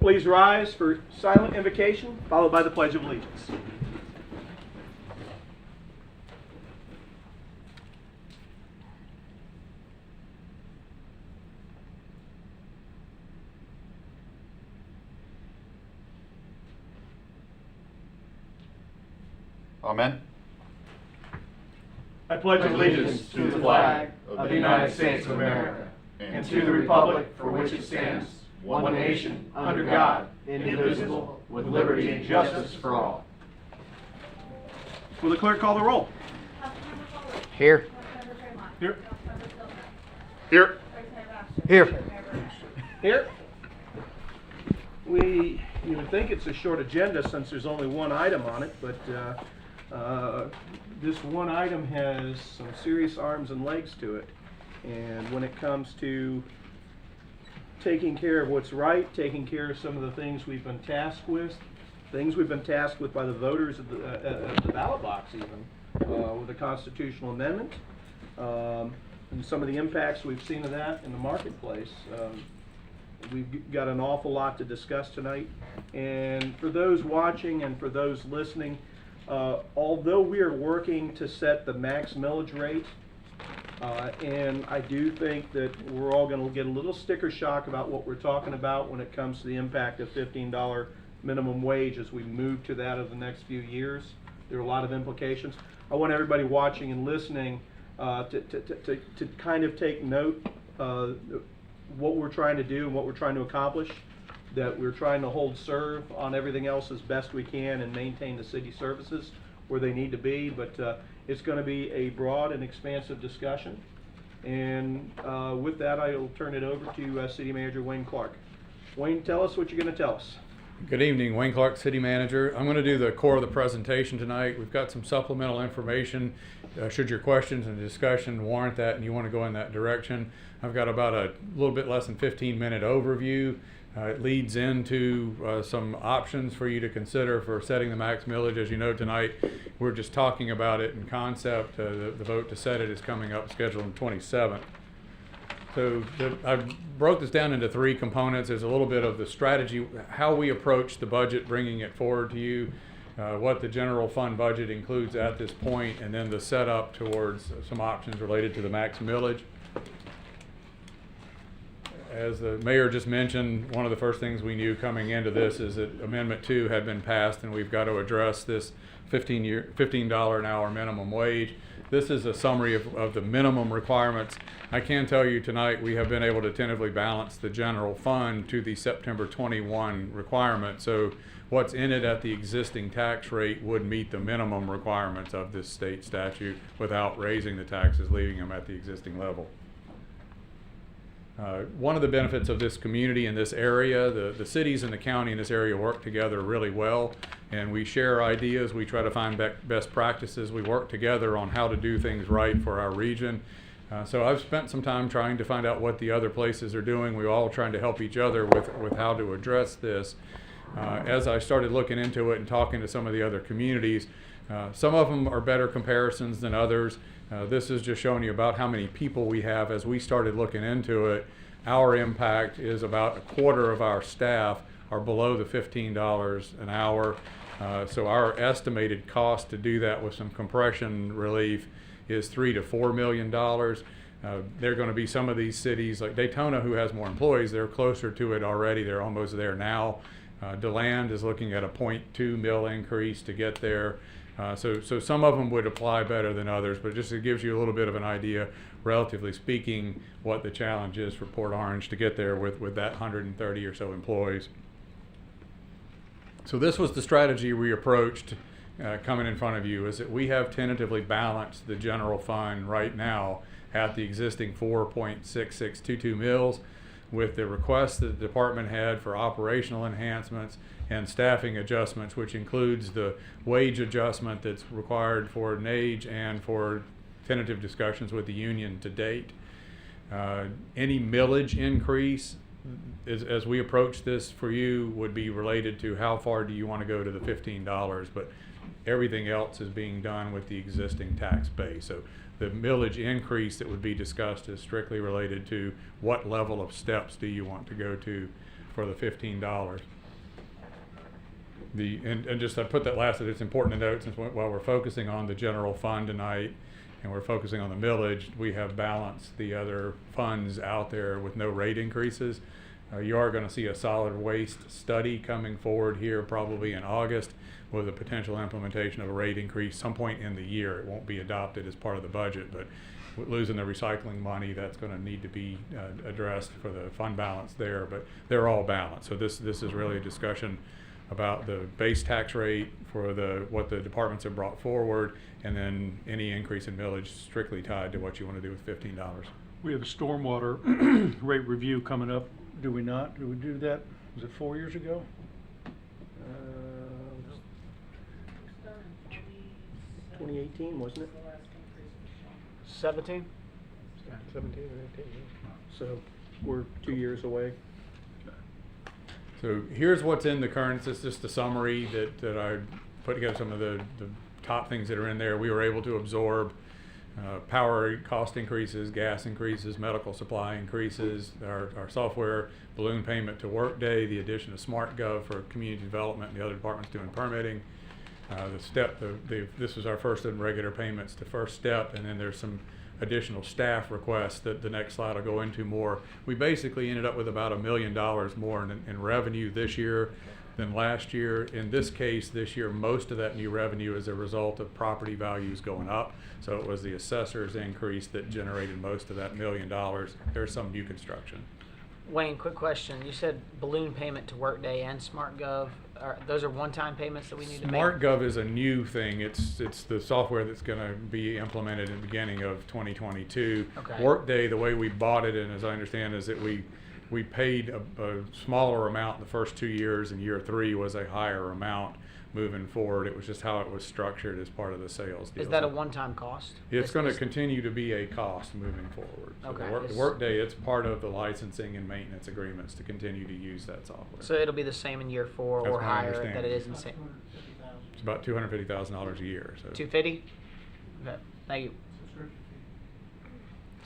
please rise for silent invocation, followed by the Pledge of Allegiance. Amen. I pledge allegiance to the flag of the United States of America and to the republic for which it stands, one nation, under God, indivisible, with liberty and justice for all. Will the clerk call the roll? Here. Here. Here. Here. Here. You would think it's a short agenda since there's only one item on it, but this one item has some serious arms and legs to it. And when it comes to taking care of what's right, taking care of some of the things we've been tasked with, by the voters of the ballot box even, with the constitutional amendment, and some of the impacts we've seen of that in the marketplace. We've got an awful lot to discuss tonight. And for those watching and for those listening, although we are working to set the max millage rate, and I do think that we're all going to get a little sticker shock about what we're talking about when it comes to the impact of $15 minimum wage as we move to that over the next few years. There are a lot of implications. I want everybody watching and listening to kind of take note what we're trying to do and what we're trying to accomplish, that we're trying to hold serve on everything else as best we can and maintain the city services where they need to be, but it's going to be a broad and expansive discussion. And with that, I'll turn it over to City Manager Wayne Clark. Wayne, tell us what you're going to tell us. Good evening, Wayne Clark, City Manager. I'm going to do the core of the presentation tonight. We've got some supplemental information. Should your questions and discussion warrant that and you want to go in that direction, I've got about a little bit less than 15-minute overview. It leads into some options for you to consider for setting the max millage. As you know, tonight we're just talking about it in concept. The vote to set it is coming up, scheduled on 27th. So I broke this down into three components. There's a little bit of the strategy, how we approach the budget, bringing it forward to you, what the general fund budget includes at this point, and then the setup towards some options related to the max millage. As the mayor just mentioned, one of the first things we knew coming into this is that Amendment 2 had been passed, and we've got to address this $15 an hour minimum wage. This is a summary of the minimum requirements. I can tell you tonight we have been able to tentatively balance the general fund to the September 21 requirement. So what's in it at the existing tax rate would meet the minimum requirements of this state statute without raising the taxes, leaving them at the existing level. One of the benefits of this community in this area, the cities and the county in this area work together really well, and we share ideas. We try to find best practices. We work together on how to do things right for our region. So I've spent some time trying to find out what the other places are doing. We're all trying to help each other with how to address this. As I started looking into it and talking to some of the other communities, some of them are better comparisons than others. This is just showing you about how many people we have. As we started looking into it, our impact is about a quarter of our staff are below the $15 an hour. So our estimated cost to do that with some compression relief is $3 to $4 million. There are going to be some of these cities like Daytona who has more employees. They're closer to it already. They're almost there now. DeLand is looking at a 0.2 mil increase to get there. So some of them would apply better than others, but just it gives you a little bit of an idea, relatively speaking, what the challenge is for Port Orange to get there with that 130 or so employees. So this was the strategy we approached coming in front of you, is that we have tentatively balanced the general fund right now at the existing 4.6622 mils with the requests that the department had for operational enhancements and staffing adjustments, which includes the wage adjustment that's required for NAGE and for tentative discussions with the union to date. Any millage increase, as we approach this for you, would be related to how far do you want to go to the $15, but everything else is being done with the existing tax base. So the millage increase that would be discussed is strictly related to what level of steps do you want to go to for the $15. And just I put that last, that it's important to note, since while we're focusing on the general fund tonight and we're focusing on the millage, we have balanced the other funds out there with no rate increases. You are going to see a solid waste study coming forward here probably in August with a potential implementation of a rate increase some point in the year. It won't be adopted as part of the budget, but with losing the recycling money, that's going to need to be addressed for the fund balance there, but they're all balanced. So this is really a discussion about the base tax rate for what the departments have brought forward, and then any increase in millage strictly tied to what you want to do with $15. We have a stormwater rate review coming up, do we not? Did we do that, was it 4 years ago? 2018, wasn't it? 17? 17 or 18. So we're 2 years away. So here's what's in the current, this is just a summary that I put together, some of the top things that are in there. We were able to absorb power cost increases, gas increases, medical supply increases, our software, balloon payment to Workday, the addition of SmartGov for community development and the other departments doing permitting. This was our first in regular payments to First Step, and then there's some additional staff requests that the next slide will go into more. We basically ended up with about $1 million more in revenue this year than last year. In this case, this year, most of that new revenue is a result of property values going up. So it was the assessor's increase that generated most of that $1 million. There's some new construction. Wayne, quick question. You said balloon payment to Workday and SmartGov. Those are one-time payments that we need to make? SmartGov is a new thing. It's the software that's going to be implemented in the beginning of 2022. Okay. Workday, the way we bought it, and as I understand, is that we paid a smaller amount the first 2 years, and year 3 was a higher amount moving forward. It was just how it was structured as part of the sales deal. Is that a one-time cost? It's going to continue to be a cost moving forward. So Okay. the Workday, it's part of the licensing and maintenance agreements to continue to use that software. So it'll be the same in year 4 That's or my higher understanding. that it is in It's about $250,000 a year. So. 250? Okay, thank you.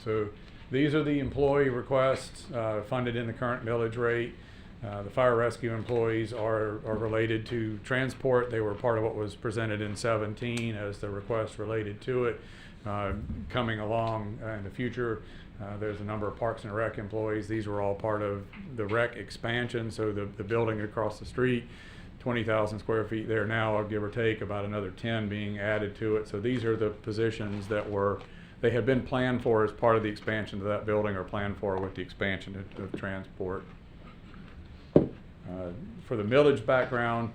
So these are the employee requests funded in the current millage rate. The fire rescue employees are related to transport. They were part of what was presented in 17 as the request related to it. Coming along in the future, there's a number of Parks and Rec employees. These were all part of the rec expansion. So the building across the street, 20,000 square feet there now, I'll give or take about another 10 being added to it. So these are the positions that they had been planned for as part of the expansion of that building, or planned for with the expansion of transport. For the millage background,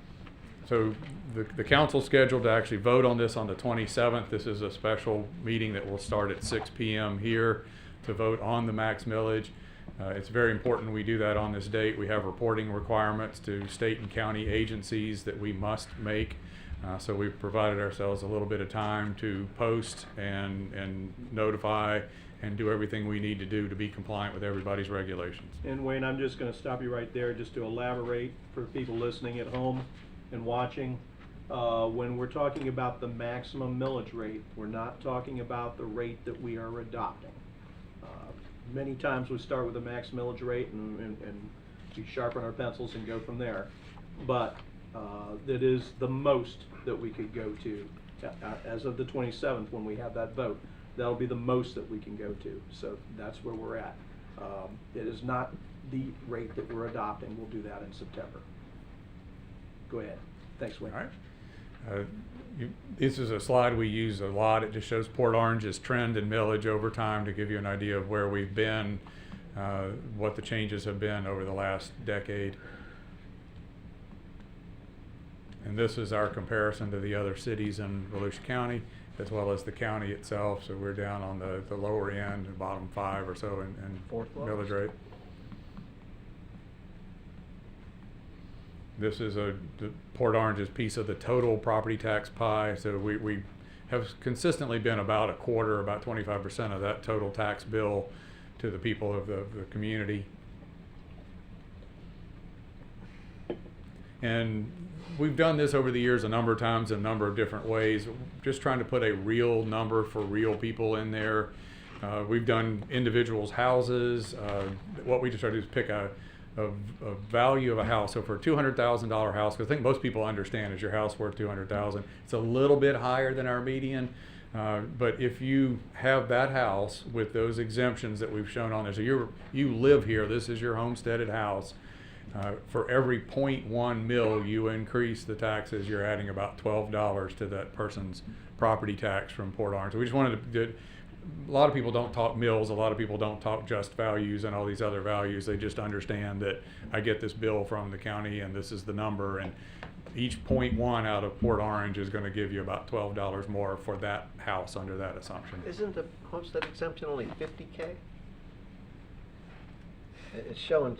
so the council's scheduled to actually vote on this on the 27th. This is a special meeting that will start at 6 p.m. here to vote on the max millage. It's very important we do that on this date. We have reporting requirements to state and county agencies that we must make. So we've provided ourselves a little bit of time to post and notify and do everything we need to do to be compliant with everybody's regulations. And Wayne, I'm just going to stop you right there just to elaborate for people listening at home and watching. When we're talking about the maximum millage rate, we're not talking about the rate that we are adopting. Many times we start with the max millage rate and we sharpen our pencils and go from there. But that is the most that we could go to as of the 27th when we have that vote. That'll be the most that we can go to. So that's where we're at. It is not the rate that we're adopting. We'll do that in September. Go ahead. Thanks, Wayne. All right. This is a slide we use a lot. It just shows Port Orange's trend in millage over time to give you an idea of where we've been, what the changes have been over the last decade. And this is our comparison to the other cities in Volusia County, as well as the county itself. So we're down on the lower end, the bottom 5 or so in millage rate. This is the Port Orange's piece of the total property tax pie. So we have consistently been about a quarter, about 25% of that total tax bill to the people of the community. And we've done this over the years a number of times in a number of different ways, just trying to put a real number for real people in there. We've done individuals' houses. What we just try to do is pick a of value of a house. So for a $200,000 house, 'cause I think most people understand, is your house worth $200,000? It's a little bit higher than our median. But if you have that house with those exemptions that we've shown on there, so you live here, this is your homesteaded house, for every 0.1 mil you increase the taxes, you're adding about $12 to that person's property tax from Port Orange. So we just wanted to, a lot of people don't talk mills, a lot of people don't talk just values and all these other values. They just understand that I get this bill from the county and this is the number, and each 0.1 out of Port Orange is going to give you about $12 more for that house under that assumption. Isn't the homestead exemption only 50K? It's showing,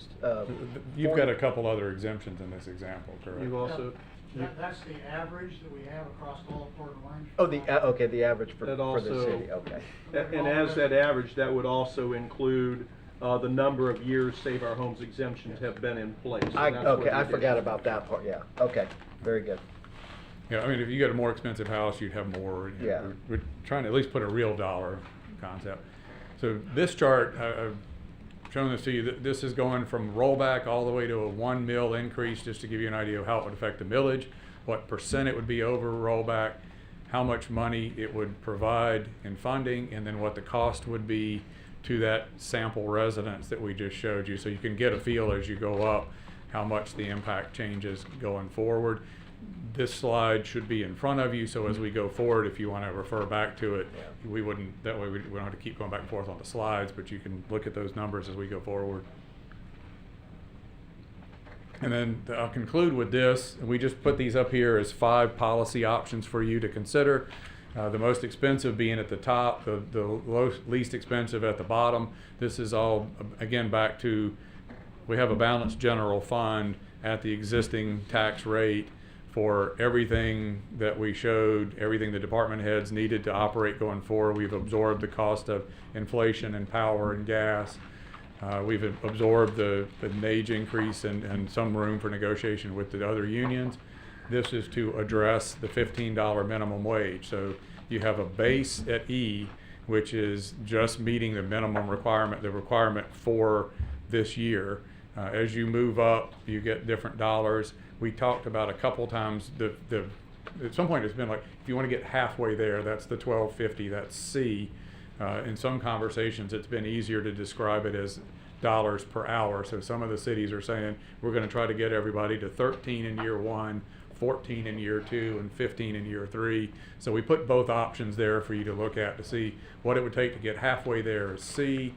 You've got a couple other exemptions in this example, correct? You also, That's the average that we have across all of Port Orange. oh, okay, the average for That the also- city, okay. and as that average, that would also include the number of years Save Our Homes exemptions have been in place. And that's what Okay, I we forgot did. about that part, yeah, okay, very good. Yeah, I mean, if you get a more expensive house, you'd have more. You know, Yeah. We're trying to at least put a real dollar concept. So this chart, I've shown this to you, this is going from rollback all the way to a 1 mil increase, just to give you an idea of how it would affect the millage, what percent it would be over rollback, how much money it would provide in funding, and then what the cost would be to that sample residence that we just showed you. So you can get a feel as you go up how much the impact changes going forward. This slide should be in front of you, so as we go forward, if you want to refer back to it, we wouldn't, that way we don't have to keep going back and forth on the slides, but you can look at those numbers as we go forward. And then I'll conclude with this. We just put these up here as 5 policy options for you to consider. The most expensive being at the top, the least expensive at the bottom. This is all, again, back to, we have a balanced general fund at the existing tax rate for everything that we showed, everything the department heads needed to operate going forward. We've absorbed the cost of inflation and power and gas. We've absorbed the wage increase and some room for negotiation with the other unions. This is to address the $15 minimum wage. So you have a base at E, which is just meeting the minimum requirement, the requirement for this year. As you move up, you get different dollars. We talked about a couple times, at some point it's been like, if you want to get halfway there, that's the $12.50, that's C. In some conversations, it's been easier to describe it as dollars per hour. So some of the cities are saying, we're going to try to get everybody to 13 in year 1, 14 in year 2, and 15 in year 3. So we put both options there for you to look at to see what it would take to get halfway there is C,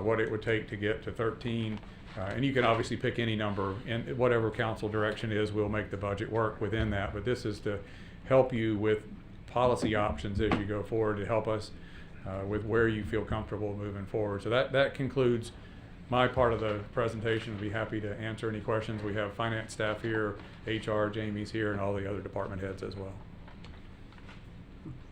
what it would take to get to 13. And you can obviously pick any number, and whatever council direction is, we'll make the budget work within that. But this is to help you with policy options as you go forward, to help us with where you feel comfortable moving forward. So that concludes my part of the presentation. I'd be happy to answer any questions. We have finance staff here, HR, Jamie's here, and all the other department heads as well.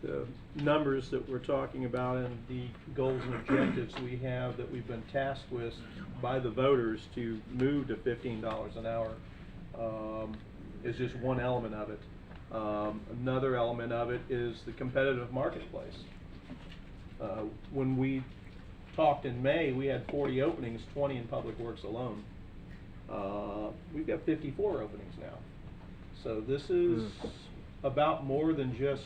The numbers that we're talking about and the goals and objectives we have that we've been tasked with by the voters to move to $15 an hour is just one element of it. Another element of it is the competitive marketplace. When we talked in May, we had 40 openings, 20 in Public Works alone. We've got 54 openings now. So this is about more than just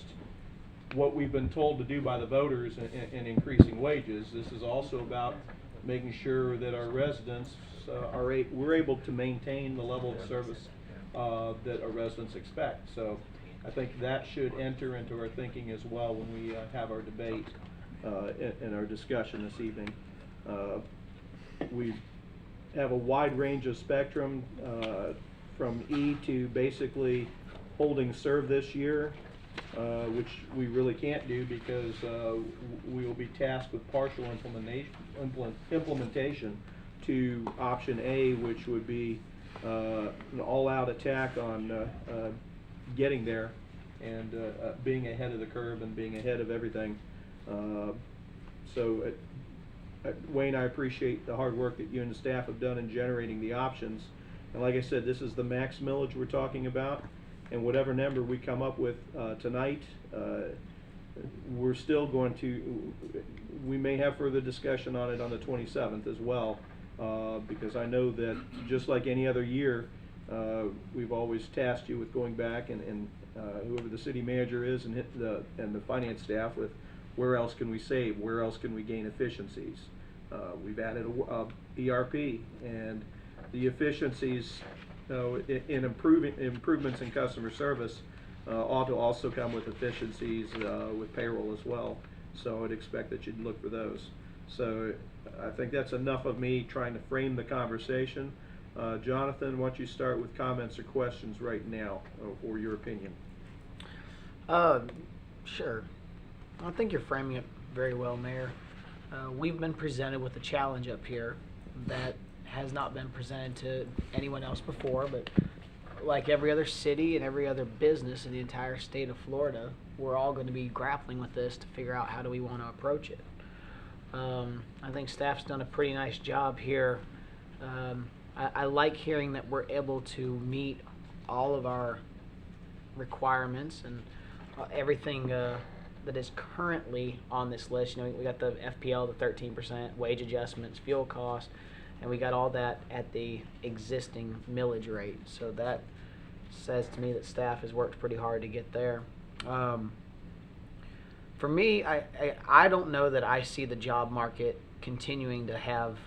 what we've been told to do by the voters in increasing wages. This is also about making sure that our residents we're able to maintain the level of service that our residents expect. So I think that should enter into our thinking as well when we have our debate in our discussion this evening. We have a wide range of spectrum from E to basically holding serve this year, which we really can't do because we will be tasked with partial implementation, to option A, which would be an all-out attack on getting there and being ahead of the curve and being ahead of everything. So Wayne, I appreciate the hard work that you and the staff have done in generating the options. And like I said, this is the max millage we're talking about. And whatever number we come up with tonight, we're still going to, we may have further discussion on it on the 27th as well. because I know that just like any other year, we've always tasked you with going back and whoever the city manager is and the finance staff with where else can we save, where else can we gain efficiencies. We've added a ERP, and the efficiencies in improvements in customer service ought to also come with efficiencies with payroll as well. So I'd expect that you'd look for those. So I think that's enough of me trying to frame the conversation. Jonathan, why don't you start with comments or questions right now, or your opinion? Sure. I think you're framing it very well, Mayor. We've been presented with a challenge up here that has not been presented to anyone else before, but like every other city and every other business in the entire state of Florida, we're all going to be grappling with this to figure out how do we want to approach it. I think staff's done a pretty nice job here. I like hearing that we're able to meet all of our requirements and everything that is currently on this list. You know, we got the FPL, the 13%, wage adjustments, fuel cost, and we got all that at the existing millage rate. So that says to me that staff has worked pretty hard to get there. For me, I don't know that I see the job market continuing to have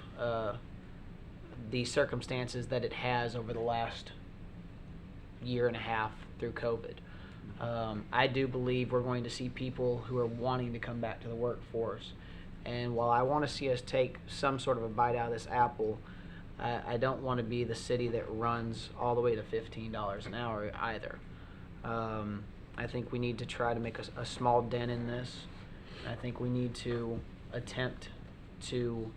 the circumstances that it has over the last year and a half through COVID. I do believe we're going to see people who are wanting to come back to the workforce. And while I want to see us take some sort of a bite out of this apple, I don't want to be the city that runs all the way to $15 an hour either. I think we need to try to make a small dent in this. I think we need to attempt to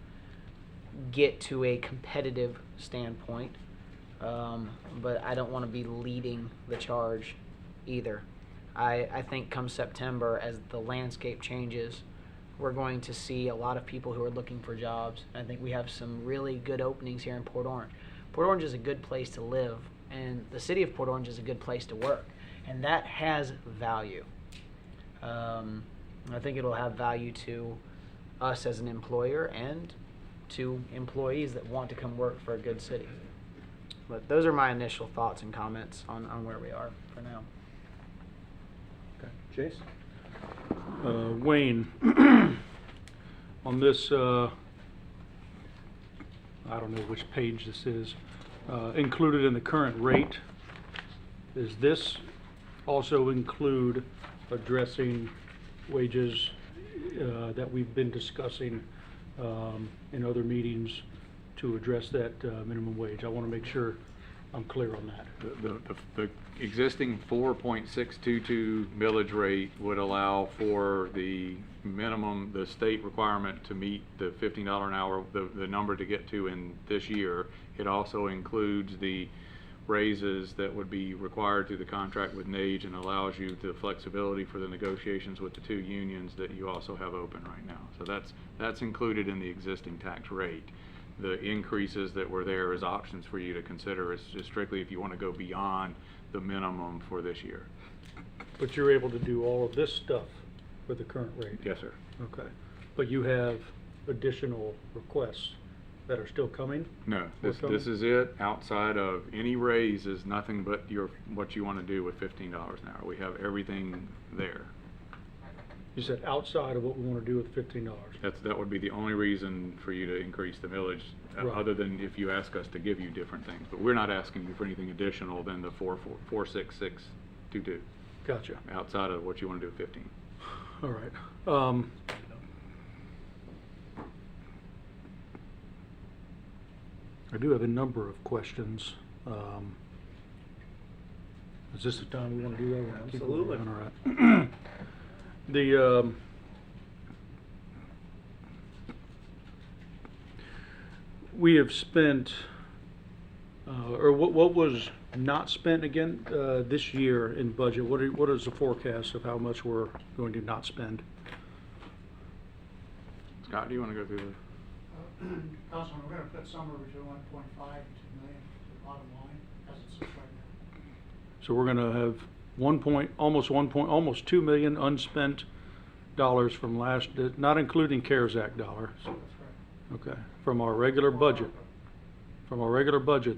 get to a competitive standpoint, but I don't want to be leading the charge either. I think come September, as the landscape changes, we're going to see a lot of people who are looking for jobs. I think we have some really good openings here in Port Orange. Port Orange is a good place to live, and the city of Port Orange is a good place to work, and that has value. I think it'll have value to us as an employer and to employees that want to come work for a good city. But those are my initial thoughts and comments on where we are for now. Okay. Chase? Wayne, on this, I don't know which page this is, included in the current rate, does this also include addressing wages that we've been discussing in other meetings to address that minimum wage? I want to make sure I'm clear on that. The existing 4.622 millage rate would allow for the minimum, the state requirement to meet the $15 an hour, the number to get to in this year. It also includes the raises that would be required through the contract with NAGE, and allows you the flexibility for the negotiations with the two unions that you also have open right now. So that's included in the existing tax rate. The increases that were there as options for you to consider is just strictly if you want to go beyond the minimum for this year. But you're able to do all of this stuff with the current rate? Yes, sir. Okay. But you have additional requests that are still coming? No, this is it. Outside of any raise is nothing but what you want to do with $15 an hour. We have everything there. You said outside of what we want to do with $15. That would be the only reason for you to increase the millage, Right. other than if you ask us to give you different things. But we're not asking you for anything additional than the 46622, Gotcha. outside of what you want to do with 15. All right. I do have a number of questions. Is this the time we want to do that? We're gonna keep Absolutely. going, all right. We have spent, or what was not spent again this year in budget? What is the forecast of how much we're going to not spend? Scott, do you want to go through the? Councilman, we're gonna put somewhere between 1.5 and 2 million to the bottom line as it sits right now. So we're gonna have almost 2 million unspent dollars from not including CARES Act dollars. That's right. Okay, from our regular budget,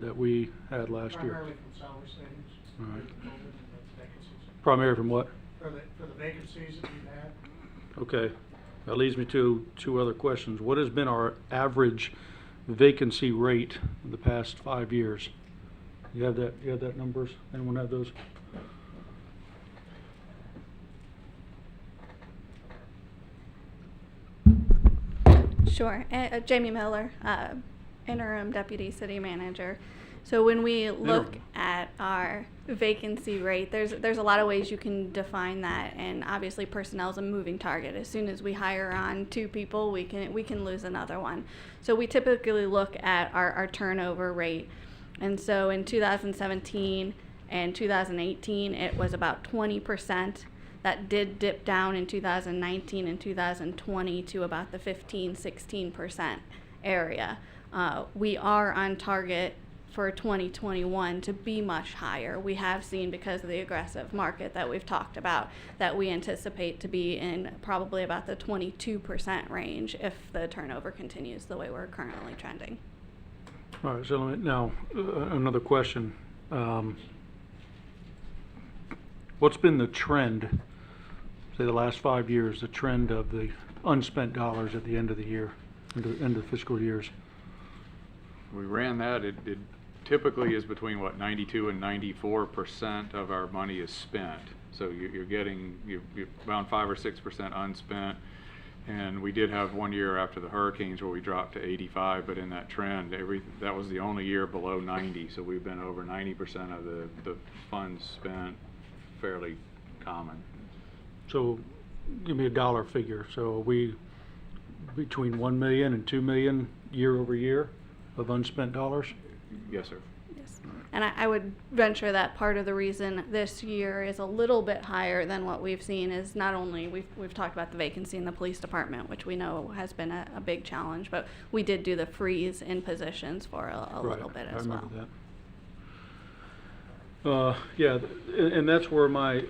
that we had last year. Primarily from salary savings. All right. due to COVID and the vacancies. Primarily from what? For the vacancies that we've had. Okay, that leads me to two other questions. What has been our average vacancy rate in the past 5 years? You have that numbers? Anyone have those? Sure. Jamie Miller, interim deputy city manager. So when we look Interim. at our vacancy rate, there's a lot of ways you can define that, and obviously personnel is a moving target. As soon as we hire on 2 people, we can lose another one. So we typically look at our turnover rate, and so in 2017 and 2018, it was about 20%. That did dip down in 2019 and 2020 to about the 15-16% area. We are on target for 2021 to be much higher. We have seen, because of the aggressive market that we've talked about, that we anticipate to be in probably about the 22% range if the turnover continues the way we're currently trending. All right, so now, another question. What's been the trend, say the last 5 years, the trend of the unspent dollars at the end of the year, end of fiscal years? We ran that, it typically is between 92 and 94% of our money is spent. So you're around 5 or 6% unspent. And we did have 1 year after the hurricanes where we dropped to 85, but in that trend, that was the only year below 90. So we've been over 90% of the funds spent, fairly common. So give me a dollar figure. So are we between 1 million and 2 million year over year of unspent dollars? Yes, sir. Yes. And I would venture that part of the reason this year is a little bit higher than what we've seen is not only we've talked about the vacancy in the police department, which we know has been a big challenge, but we did do the freeze in positions for a little bit as well. I remember that. Yeah, and that's where my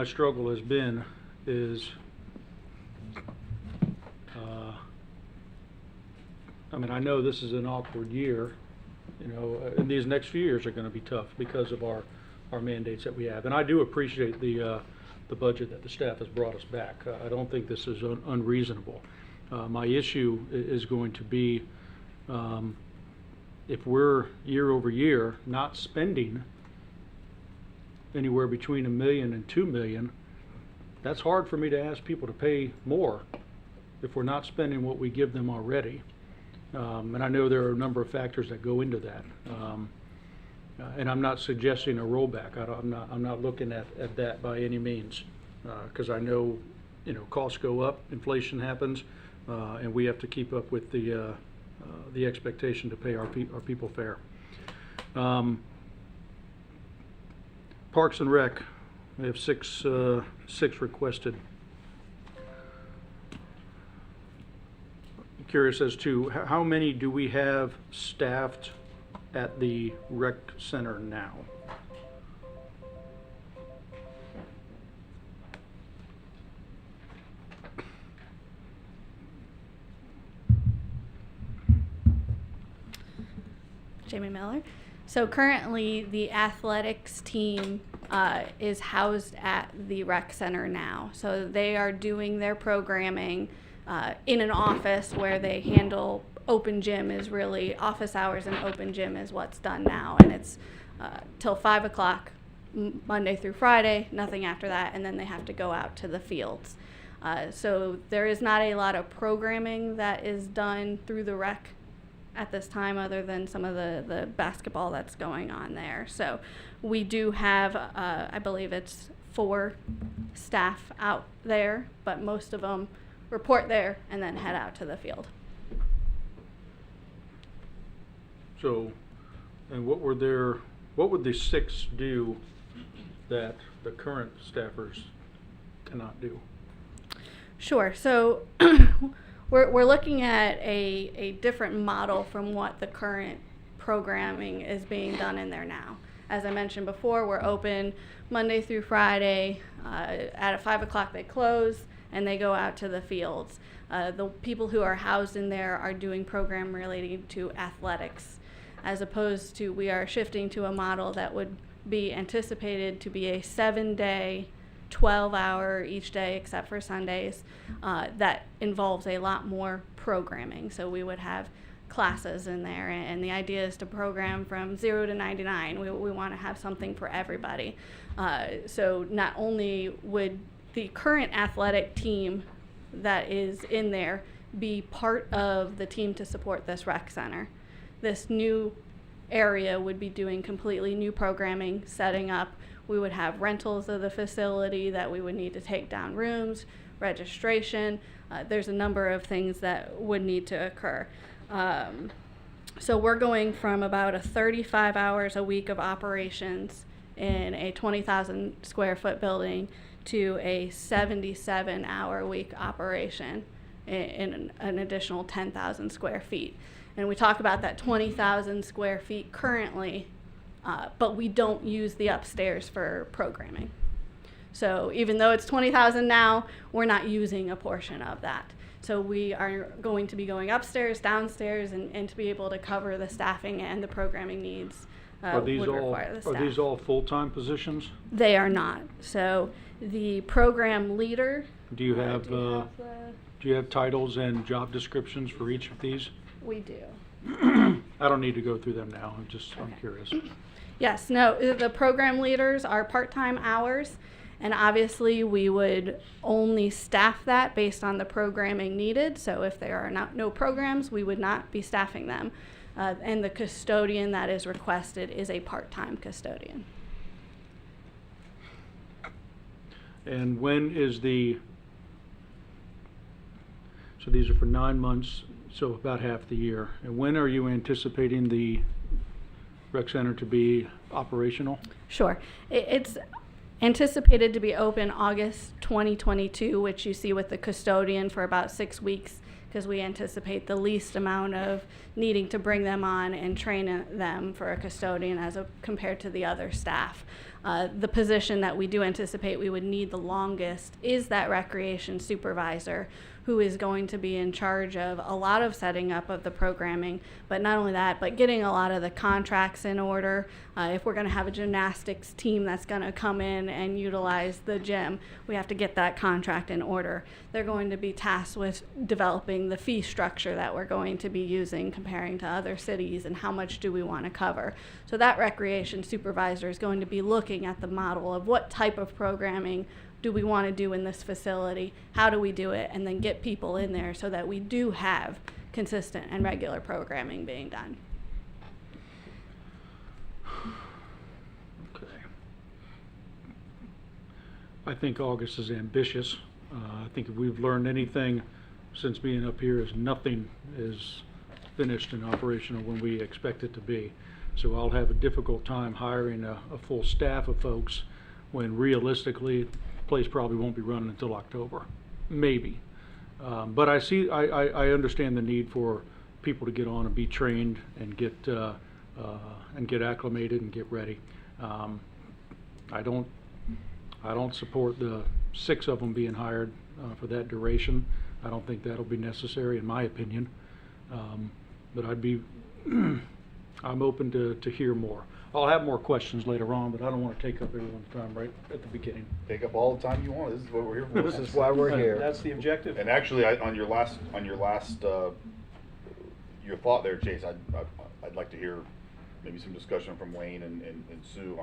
struggle has been is, I mean, I know this is an awkward year, and these next few years are going to be tough because of our mandates that we have. And I do appreciate the budget that the staff has brought us back. I don't think this is unreasonable. My issue is going to be if we're year over year not spending anywhere between $1 million and $2 million, that's hard for me to ask people to pay more if we're not spending what we give them already. And I know there are a number of factors that go into that. And I'm not suggesting a rollback. I'm not looking at that by any means, because I know, costs go up, inflation happens, and we have to keep up with the expectation to pay our people fair. Parks and Rec, we have six requested. Curious as to how many do we have staffed at the rec center now? Jamie Miller. So currently the athletics team is housed at the rec center now. So they are doing their programming in an office where they handle open gym is really office hours, and open gym is what's done now. And it's till 5 o'clock Monday through Friday, nothing after that, and then they have to go out to the fields. So there is not a lot of programming that is done through the rec at this time, other than some of the basketball that's going on there. So we do have, I believe it's 4 staff out there, but most of them report there and then head out to the field. So, and what would the 6 do that the current staffers cannot do? Sure. So we're looking at a different model from what the current programming is being done in there now. As I mentioned before, we're open Monday through Friday. At 5 o'clock they close. and they go out to the fields. The people who are housed in there are doing program relating to athletics, as opposed to we are shifting to a model that would be anticipated to be a 7-day, 12-hour each day except for Sundays, that involves a lot more programming. So we would have classes in there, and the idea is to program from 0 to 99. We want to have something for everybody. So not only would the current athletic team that is in there be part of the team to support this rec center, this new area would be doing completely new programming, setting up. We would have rentals of the facility that we would need to take down rooms, registration. There's a number of things that would need to occur. So we're going from about a 35 hours a week of operations in a 20,000 square foot building to a 77-hour week operation in an additional 10,000 square feet. And we talk about that 20,000 square feet currently, but we don't use the upstairs for programming. So even though it's 20,000 now, we're not using a portion of that. So we are going to be going upstairs, downstairs, and to be able to cover the staffing and the programming needs Are these would all, require the staff. are these all full-time positions? They are not. So the program leader. Do you have, the- do you have titles and job descriptions for each of these? We do. I don't need to go through them now, I'm curious. Yes, no, the program leaders are part-time hours, and obviously we would only staff that based on the programming needed. So if there are no programs, we would not be staffing them. And the custodian that is requested is a part-time custodian. And when is so these are for 9 months, so about half the year. And when are you anticipating the rec center to be operational? Sure. It's anticipated to be open August 2022, which you see with the custodian for about 6 weeks, because we anticipate the least amount of needing to bring them on and train them for a custodian compared to the other staff. The position that we do anticipate we would need the longest is that recreation supervisor, who is going to be in charge of a lot of setting up of the programming, but not only that, but getting a lot of the contracts in order. If we're going to have a gymnastics team that's going to come in and utilize the gym, we have to get that contract in order. They're going to be tasked with developing the fee structure that we're going to be using, comparing to other cities, and how much do we want to cover. So that recreation supervisor is going to be looking at the model of what type of programming do we want to do in this facility, how do we do it, and then get people in there so that we do have consistent and regular programming being done. Okay. I think August is ambitious. I think if we've learned anything since being up here is nothing is finished and operational when we expect it to be. So I'll have a difficult time hiring a full staff of folks when realistically the place probably won't be running until October, maybe. But I understand the need for people to get on and be trained and get acclimated and get ready. I don't support the 6 of them being hired for that duration. I don't think that'll be necessary, in my opinion. But I'm open to hear more. I'll have more questions later on, but I don't want to take up everyone's time right at the beginning. Take up all the time you want. This is what we're here for. This is why we're here. That's the objective. And actually, on your last, your thought there, Chase, I'd like to hear maybe some discussion from Wayne and Sue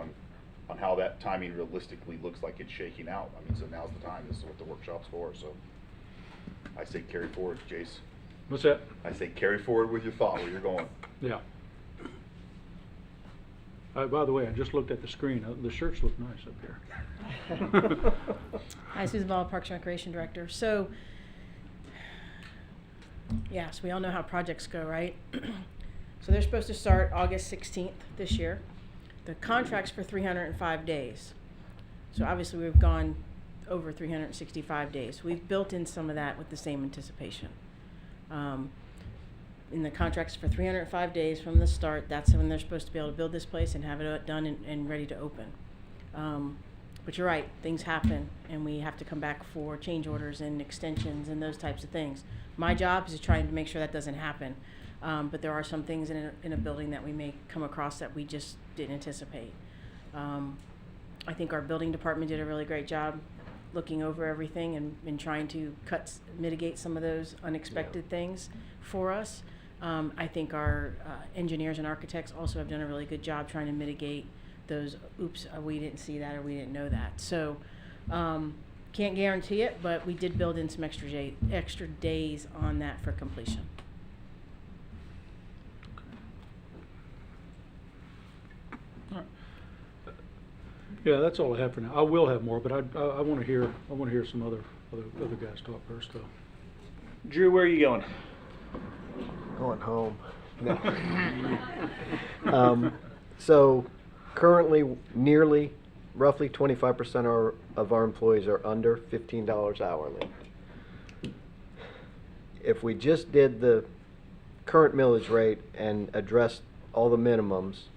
on how that timing realistically looks like it's shaking out. I mean, so now's the time. This is what the workshop's for. So I say carry forward, Chase. What's that? I say carry forward with your thought where you're going. Yeah. By the way, I just looked at the screen. The shirts look nice up here. Hi, Susan Ball, Parks and Recreation Director. So, yes, we all know how projects go, right? So they're supposed to start August 16th this year. The contract's for 305 days. So obviously we've gone over 365 days. We've built in some of that with the same anticipation. In the contracts for 305 days from the start, that's when they're supposed to be able to build this place and have it done and ready to open. But you're right, things happen, and we have to come back for change orders and extensions and those types of things. My job is trying to make sure that doesn't happen. But there are some things in a building that we may come across that we just didn't anticipate. I think our building department did a really great job looking over everything and trying to mitigate some of those unexpected things for us. I think our engineers and architects also have done a really good job trying to mitigate those, oops, we didn't see that or we didn't know that. So can't guarantee it, but we did build in some extra days on that for completion. Yeah, that's all I have for now. I will have more, but I want to hear some other guys talk first, though. Drew, where are you going? Going home. No. So currently, roughly 25% of our employees are under $15 hourly. If we just did the current millage rate and addressed all the minimums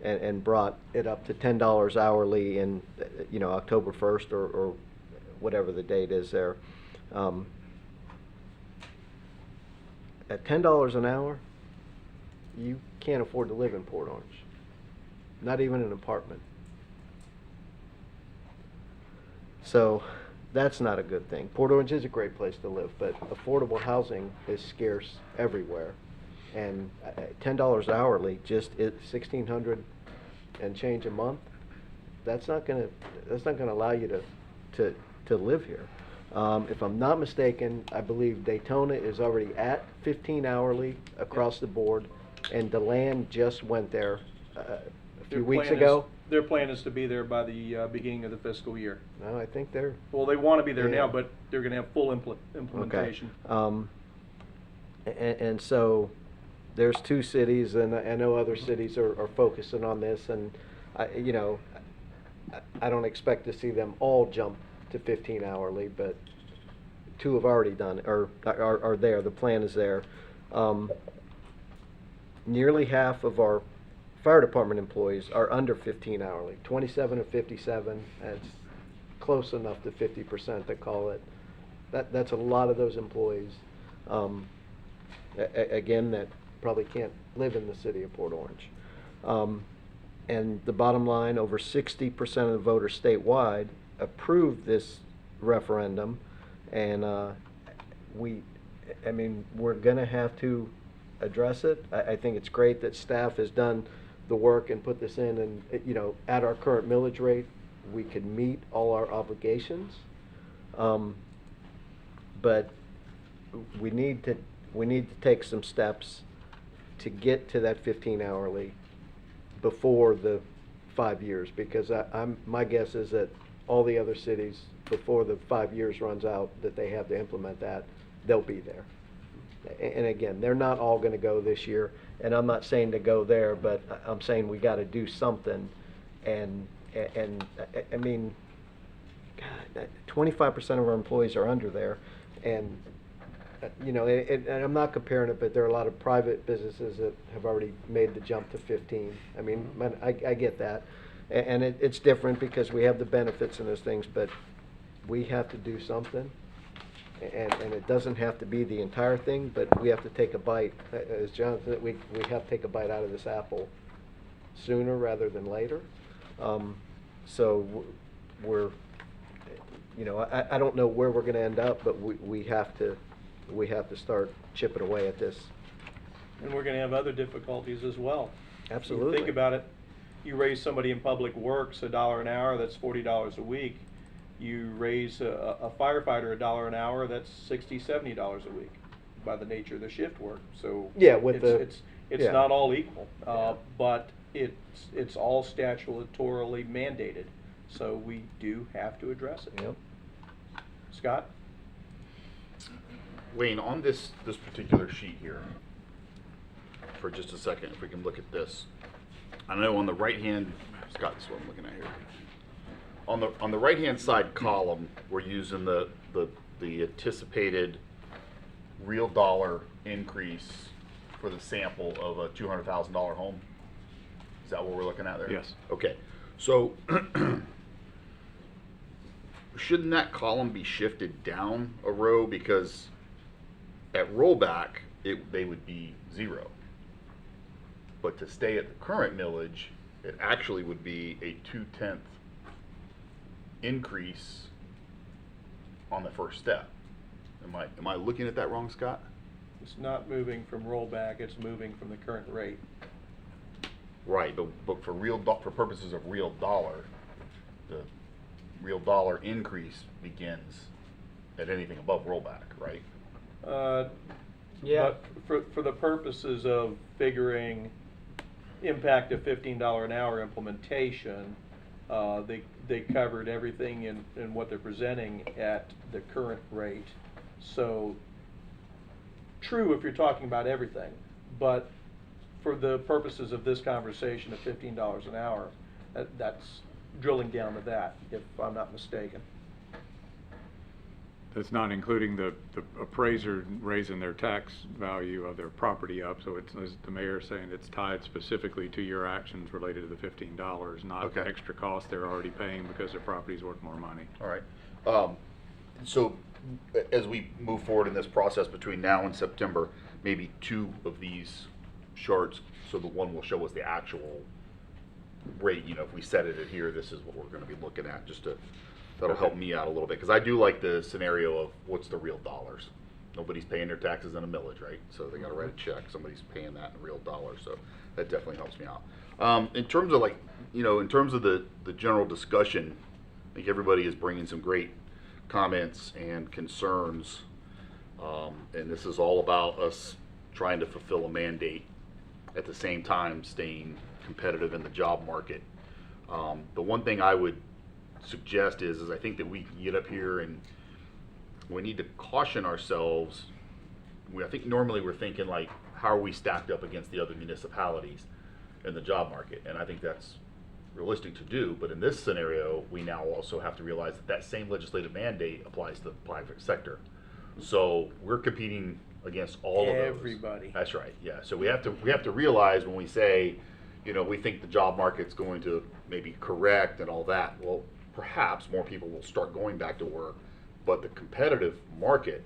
and brought it up to $10 hourly in, October 1st or whatever the date is there, at $10 an hour, you can't afford to live in Port Orange. Not even an apartment. So that's not a good thing. Port Orange is a great place to live, but affordable housing is scarce everywhere. And $10 hourly, just $1,600 and change a month, that's not gonna allow you to live here. If I'm not mistaken, I believe Daytona is already at 15 hourly across the board, and DeLand just went there a few weeks ago. Their plan is to be there by the beginning of the fiscal year. No, I think they're. Well, they want to be there Yeah. now, but they're going to have full implementation. And so there's two cities, and I know other cities are focusing on this, and I don't expect to see them all jump to 15 hourly, but two have already done, or are there. The plan is there. Nearly half of our fire department employees are under 15 hourly, 27 of 57. That's close enough to 50% to call it. That's a lot of those employees. Again, that probably can't live in the city of Port Orange. And the bottom line, over 60% of the voters statewide approved this referendum, and we're going to have to address it. I think it's great that staff has done the work and put this in, and at our current millage rate, we could meet all our obligations. But we need to take some steps to get to that 15 hourly before the 5 years, because my guess is that all the other cities, before the 5 years runs out that they have to implement that, they'll be there. And again, they're not all going to go this year, and I'm not saying to go there, but I'm saying we got to do something. And I mean, God, 25% of our employees are under there, and and I'm not comparing it, but there are a lot of private businesses that have already made the jump to 15. I mean, I get that, and it's different because we have the benefits and those things, but we have to do something. And it doesn't have to be the entire thing, but we have to take a bite. As John said, we have to take a bite out of this apple sooner rather than later. So we're, I don't know where we're going to end up, but we have to start chipping away at this. And we're going to have other difficulties as well. Absolutely. You think about it. You raise somebody in public works $1 an hour, that's $40 a week. You raise a firefighter $1 an hour, that's $60, $70 a week by the nature of the shift work. So yeah, with it's yeah. not all equal, Yeah. but it's all statutorily mandated. So we do have to address it. Yep. Scott? Wayne, on this particular sheet here, for just a second, if we can look at this. I know on the right hand, Scott, this is what I'm looking at here. On the right hand side column, we're using the anticipated real dollar increase for the sample of a $200,000 home. Is that what we're looking at there? Yes. Okay. So shouldn't that column be shifted down a row? Because at rollback, they would be 0. But to stay at the current millage, it actually would be a 2/10 increase on the first step. Am I looking at that wrong, Scott? It's not moving from rollback, it's moving from the current rate. Right, but for purposes of real dollar, the real dollar increase begins at anything above rollback, right? Yeah. But for the purposes of figuring impact of $15 an hour implementation, they covered everything in what they're presenting at the current rate. So, true if you're talking about everything, but for the purposes of this conversation of $15 an hour, that's drilling down to that, if I'm not mistaken. That's not including the appraiser raising their tax value of their property up, so it's, as the mayor's saying, it's tied specifically to your actions related to the $15, not Okay. the extra cost they're already paying because their property's worth more money. All right. So as we move forward in this process between now and September, maybe 2 of these charts, so the one will show us the actual rate, if we set it at here, this is what we're gonna be looking at, that'll help me out a little bit, because I do like the scenario of what's the real dollars. Nobody's paying their taxes in a millage, right? So they gotta write a check, somebody's paying that in real dollars, so that definitely helps me out. In terms of in terms of the general discussion, I think everybody is bringing some great comments and concerns, and this is all about us trying to fulfill a mandate at the same time staying competitive in the job market. The one thing I would suggest is I think that we can get up here and we need to caution ourselves. I think normally we're thinking like, how are we stacked up against the other municipalities in the job market? And I think that's realistic to do, but in this scenario, we now also have to realize that same legislative mandate applies to the private sector. So we're competing against all of those. Everybody. That's right, yeah. So we have to realize when we say, we think the job market's going to maybe correct and all that, well, perhaps more people will start going back to work, but the competitive market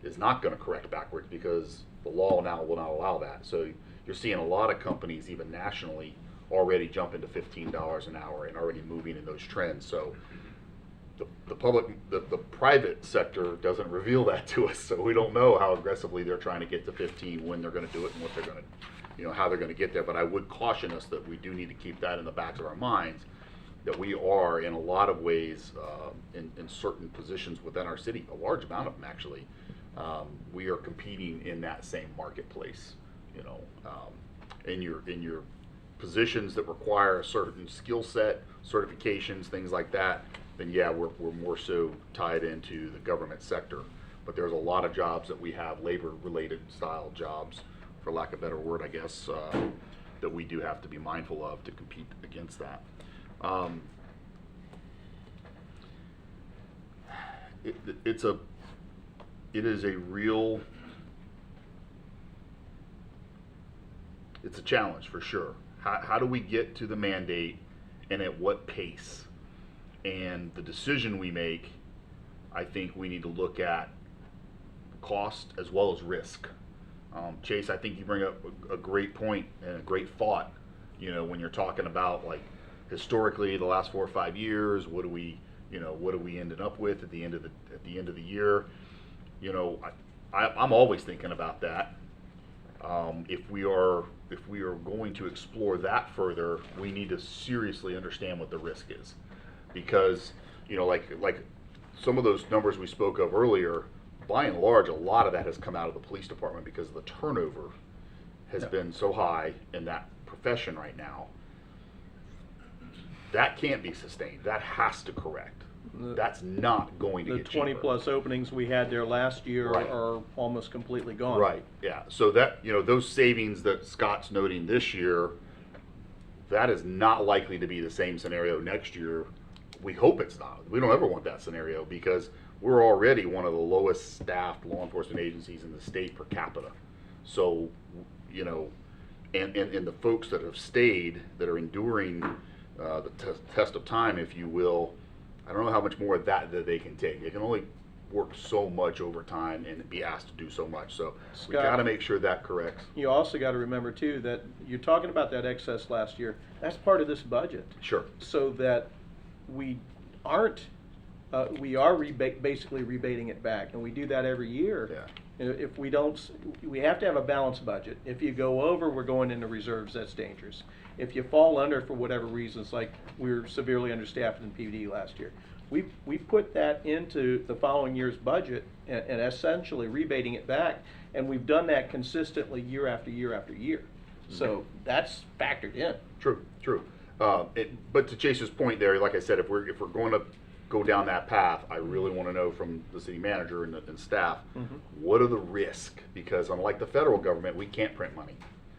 is not going to correct backwards because the law now will not allow that. So you're seeing a lot of companies, even nationally, already jumping to $15 an hour and already moving in those trends. So the private sector doesn't reveal that to us, so we don't know how aggressively they're trying to get to 15, when they're going to do it, and what they're going to, how they're going to get there. But I would caution us that we do need to keep that in the backs of our minds, that we are in a lot of ways in certain positions within our city, a large amount of them actually, we are competing in that same marketplace. In your positions that require a certain skill set, certifications, things like that, then yeah, we're more so tied into the government sector. But there's a lot of jobs that we have, labor-related style jobs, for lack of a better word, I guess, that we do have to be mindful of to compete against that. It's a challenge for sure. How do we get to the mandate, and at what pace? And the decision we make, I think we need to look at cost as well as risk. Chase, I think you bring up a great point and a great thought. When you're talking about like historically the last 4 or 5 years, what do we ended up with at the end of the year? I'm always thinking about that. If we are going to explore that further, we need to seriously understand what the risk is, because like some of those numbers we spoke of earlier, by and large, a lot of that has come out of the police department because the turnover has been so high in that profession right now. That can't be sustained. That has to correct. That's not going to The get 20 cheaper. plus openings we had there last year Right. are almost completely gone. Right, yeah. So that, those savings that Scott's noting this year, that is not likely to be the same scenario next year. We hope it's not. We don't ever want that scenario, because we're already one of the lowest staffed law enforcement agencies in the state per capita. So, and the folks that have stayed, that are enduring the test of time, if you will, I don't know how much more of that they can take. They can only work so much overtime and be asked to do so much. So we Scott, got to make sure that corrects. You also got to remember too that you're talking about that excess last year. That's part of this budget. Sure. So that we aren't, we are basically rebating it back, and we do that every year. Yeah. If we don't, we have to have a balanced budget. If you go over, we're going into reserves. That's dangerous. If you fall under for whatever reasons, like we were severely understaffed in PD last year, we put that into the following year's budget and essentially rebating it back, and we've done that consistently year after year after year. So that's factored in. True, true. But to Chase's point there, like I said, if we're going to go down that path, I really want to know from the city manager and staff, what are the risks? Because unlike the federal government, we can't print money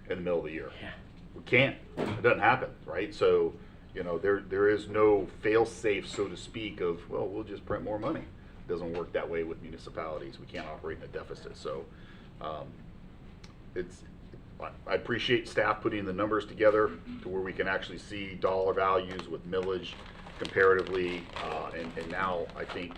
in the middle of the year. Yeah. We can't. It doesn't happen, right? So, you know, there is no fail-safe, so to speak, of, well, we'll just print more money. It doesn't work that way with municipalities. We can't operate in a deficit. So I appreciate staff putting the numbers together to where we can actually see dollar values with millage comparatively. And now I think,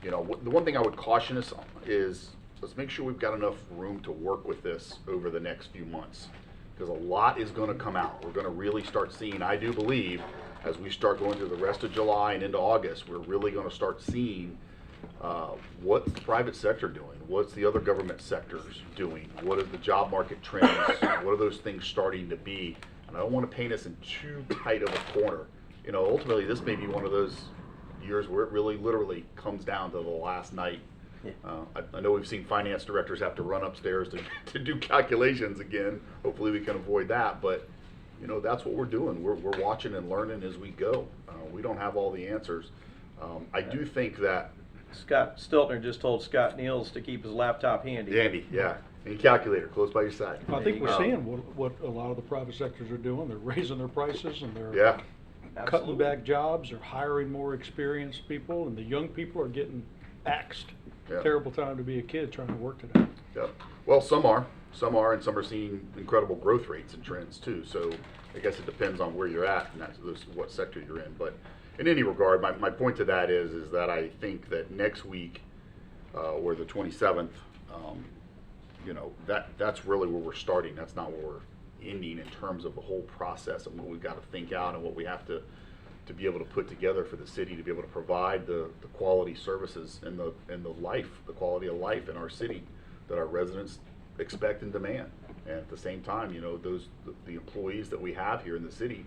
you know, the one thing I would caution us on is let's make sure we've got enough room to work with this over the next few months. Because a lot is going to come out. We're going to really start seeing, I do believe, as we start going through the rest of July and into August, we're really going to start seeing what's the private sector doing, what's the other government sectors doing, what are the job market trends, what are those things starting to be. And I don't want to paint us in too tight of a corner. You know, ultimately, this may be one of those years where it really literally comes down to the last night. I know we've seen finance directors have to run upstairs to do calculations again. Hopefully we can avoid that, but you know, that's what we're doing. We're watching and learning as we go. We don't have all the answers. I do think that Scott Stiltner just told Scott Niels to keep his laptop handy. Andy, yeah, any calculator close by your side. I think we're Um, seeing what a lot of the private sectors are doing. They're raising their prices and they're Yeah, cutting Absolutely. back jobs. They're hiring more experienced people, and the young people are getting axed. Yeah. Terrible time to be a kid trying to work today. yeah. Well, some are, and some are seeing incredible growth rates and trends too. So I guess it depends on where you're at and that's what sector you're in. But in any regard, my point to that is that I think that next week, or the 27th, you know, that's really where we're starting. That's not where we're ending in terms of the whole process and what we've got to think out and what we have to be able to put together for the city to be able to provide the quality services and the quality of life in our city that our residents expect and demand. And at the same time, you know, the employees that we have here in the city,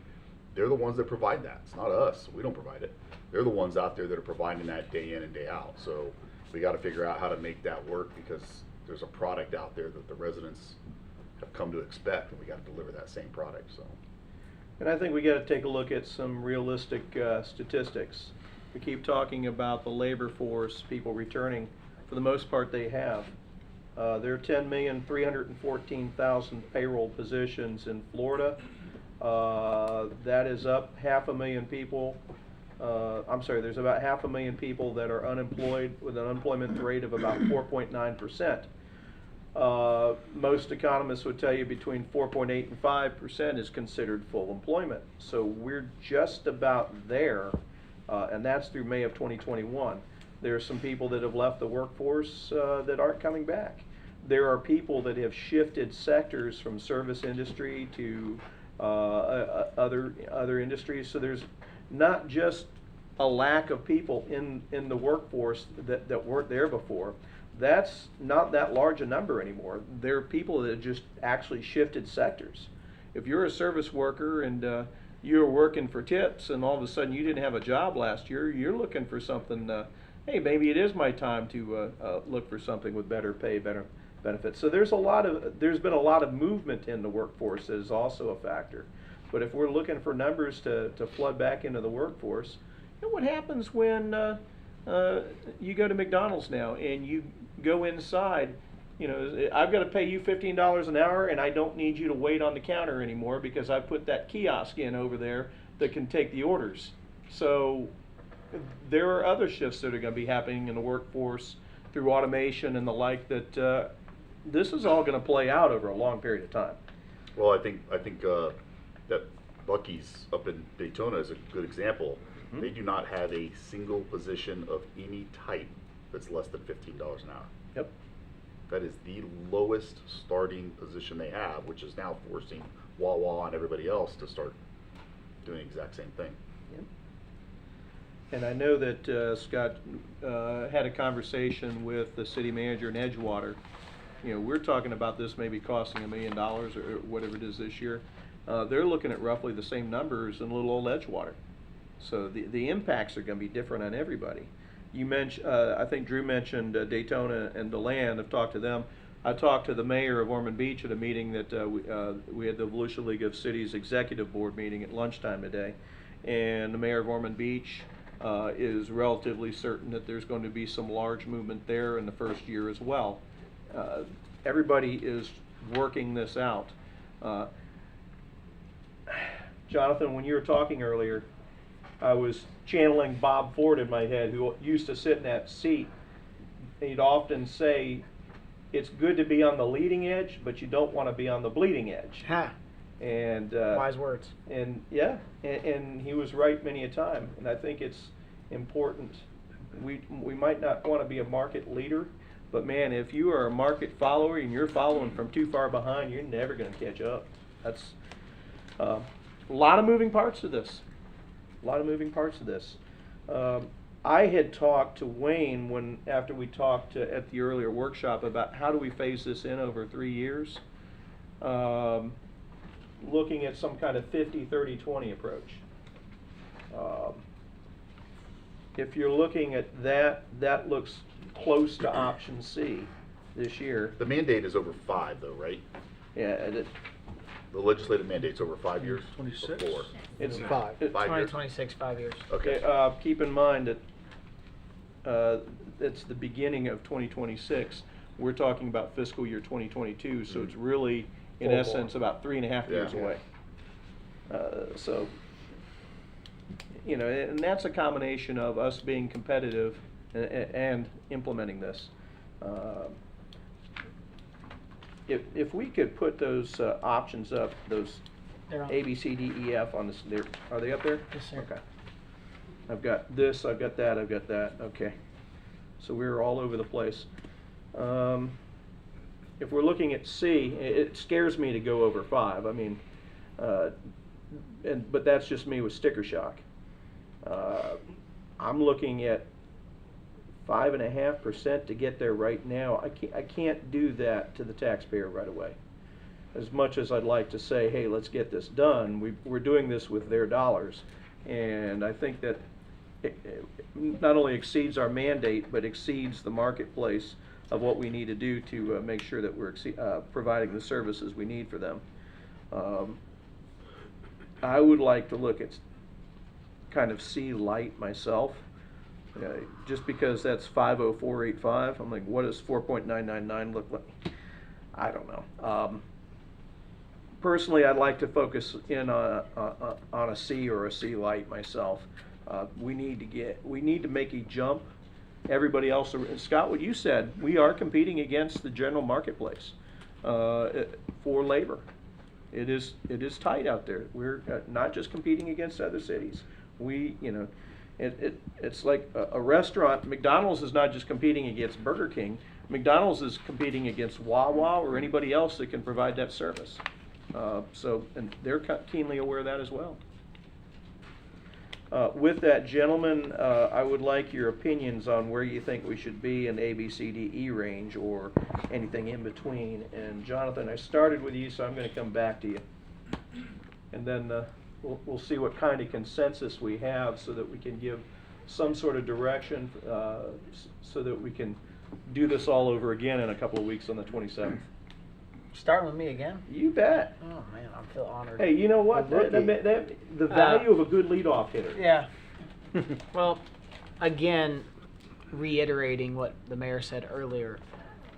they're the ones that provide that. It's not us. We don't provide it. They're the ones out there that are providing that day in and day out. So we got to figure out how to make that work because there's a product out there that the residents have come to expect, and we got to deliver that same product. So. And I think we got to take a look at some realistic statistics. We keep talking about the labor force, people returning. For the most part, they have. There are 10,314,000 payroll positions in Florida. That is up 500,000 people. I'm sorry, there's about 500,000 people that are unemployed with an unemployment rate of about 4.9%. Most economists would tell you between 4.8 and 5% is considered full employment. So we're just about there, and that's through May of 2021. There are some people that have left the workforce that aren't coming back. There are people that have shifted sectors from service industry to other industries. So there's not just a lack of people in the workforce that weren't there before. That's not that large a number anymore. There are people that have just actually shifted sectors. If you're a service worker and you're working for tips and all of a sudden you didn't have a job last year, you're looking for something, hey, maybe it is my time to look for something with better pay, better benefits. So there's been a lot of movement in the workforce that is also a factor. But if we're looking for numbers to flood back into the workforce, you know what happens when you go to McDonald's now and you go inside, you know, I've got to pay you $15 an hour and I don't need you to wait on the counter anymore because I put that kiosk in over there that can take the orders. So there are other shifts that are going to be happening in the workforce through automation and the like that this is all going to play out over a long period of time. Well, I think that Buc-ee's up in Daytona is a good example. They do not have a single position of any type that's less than $15 an hour. Yep. That is the lowest starting position they have, which is now forcing Wawa and everybody else to start doing the exact same thing. And I know that Scott had a conversation with the city manager in Edgewater. You know, we're talking about this maybe costing $1 million or whatever it is this year. They're looking at roughly the same numbers in little old Edgewater. So the impacts are going to be different on everybody. You mentioned, I think Drew mentioned Daytona and DeLand. I've talked to them. I talked to the mayor of Ormond Beach at a meeting that we had the Volusia League of Cities Executive Board meeting at lunchtime today. And the mayor of Ormond Beach is relatively certain that there's going to be some large movement there in the first year as well. Everybody is working this out. Jonathan, when you were talking earlier, I was channeling Bob Ford in my head, who used to sit in that seat. He'd often say, it's good to be on the leading edge, but you don't want to be on the bleeding edge. Ha. And Wise words. And yeah, and he was right many a time. And I think it's important. We might not want to be a market leader, but man, if you are a market follower and you're following from too far behind, you're never going to catch up. That's a lot of moving parts to this. A lot of moving parts of this. I had talked to Wayne after we talked at the earlier workshop about how do we phase this in over 3 years. Looking at some kind of 50, 30, 20 approach. If you're looking at that, that looks close to option C this year. The mandate is over 5 though, right? Yeah, The legislative mandate's over 5 years? 26. Before. it's 5. 5 years? 2026, 5 years. Okay. Keep in mind that it's the beginning of 2026. We're talking about fiscal year 2022, so it's really, in Full essence, blown. about 3.5 years Yeah. away. So, you know, and that's a combination of us being competitive and implementing this. If we could put those options up, those They're on. A, B, C, D, E, F on this, are they up there? Yes, sir. Okay. I've got this, I've got that, I've got that, okay. So we're all over the place. If we're looking at C, it scares me to go over 5. I mean, but that's just me with sticker shock. I'm looking at 5.5% to get there right now. I can't do that to the taxpayer right away. As much as I'd like to say, hey, let's get this done, we're doing this with their dollars. And I think that it not only exceeds our mandate, but exceeds the marketplace of what we need to do to make sure that we're providing the services we need for them. I would like to look at kind of C light myself, just because that's 50485. I'm like, what does 4.999 look like? I don't know. Personally, I'd like to focus in on a C or a C light myself. We need to make a jump. Everybody else, Scott, what you said, we are competing against the general marketplace for labor. It is tight out there. We're not just competing against other cities. It's like a restaurant. McDonald's is not just competing against Burger King. McDonald's is competing against Wawa or anybody else that can provide that service. And they're keenly aware of that as well. With that, gentlemen, I would like your opinions on where you think we should be in A, B, C, D, E range, or anything in between. And Jonathan, I started with you, so I'm going to come back to you. And then we'll see what kind of consensus we have so that we can give some sort of direction so that we can do this all over again in a couple of weeks on the 27th. Starting with me again? You bet. Oh, man, I feel honored. Hey, you know what? The value of a good leadoff hitter. Yeah. Well, again, reiterating what the mayor said earlier,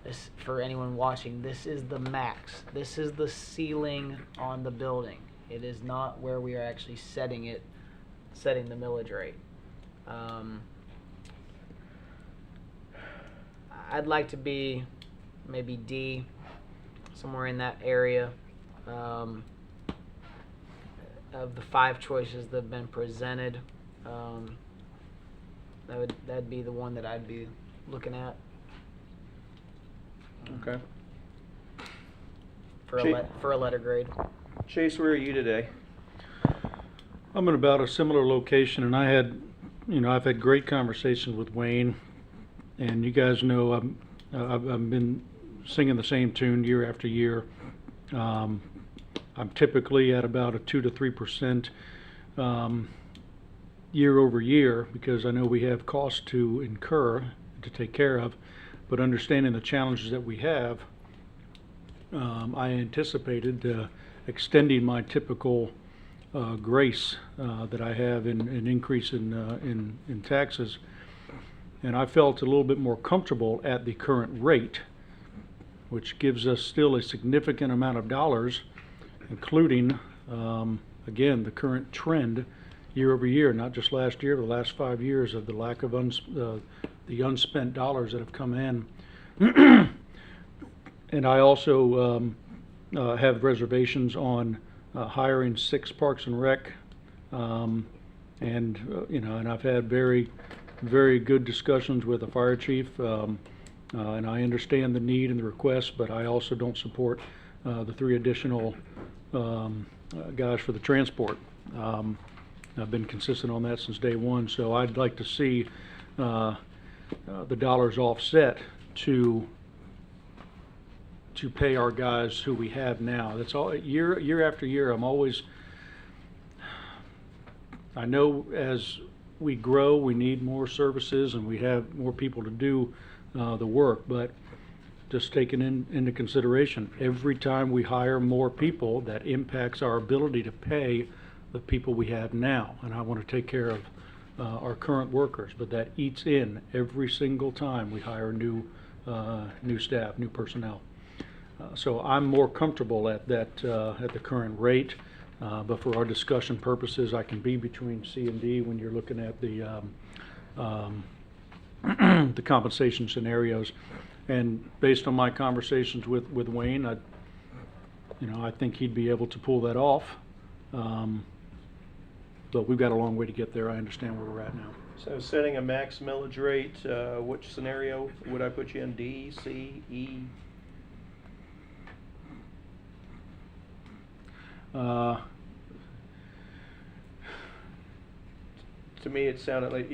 this, for anyone watching, this is the max. This is the ceiling on the building. It is not where we are actually setting the millage rate. I'd like to be maybe D, somewhere in that area. of the 5 choices that have been presented, that'd be the one that I'd be looking at Okay. for Chief- a letter grade. Chase, where are you today? I'm in about a similar location, and I've had great conversations with Wayne, and you guys know I've been singing the same tune year after year. I'm typically at about a 2 to 3% year over year, because I know we have costs to incur to take care of, but understanding the challenges that we have, I anticipated extending my typical grace that I have in increase in taxes, and I felt a little bit more comfortable at the current rate, which gives us still a significant amount of dollars, including again the current trend year over year, not just last year, but the last 5 years of the lack of the unspent dollars that have come in. And I also have reservations on hiring 6 Parks and Rec, and I've had very, very good discussions with the fire chief, and I understand the need and the request, but I also don't support the 3 additional guys for the transport. I've been consistent on that since day one, so I'd like to see the dollars offset to pay our guys who we have now. That's all. Year after year, I know as we grow, we need more services and we have more people to do the work, but just taking into consideration, every time we hire more people, that impacts our ability to pay the people we have now. And I want to take care of our current workers, but that eats in every single time we hire new staff, new personnel. So I'm more comfortable at the current rate, but for our discussion purposes, I can be between C and D when you're looking at the the compensation scenarios. And based on my conversations with Wayne, I think he'd be able to pull that off. But we've got a long way to get there. I understand where we're at now. So setting a max millage rate, which scenario would I put you in? D, C, E? To me, it sounded like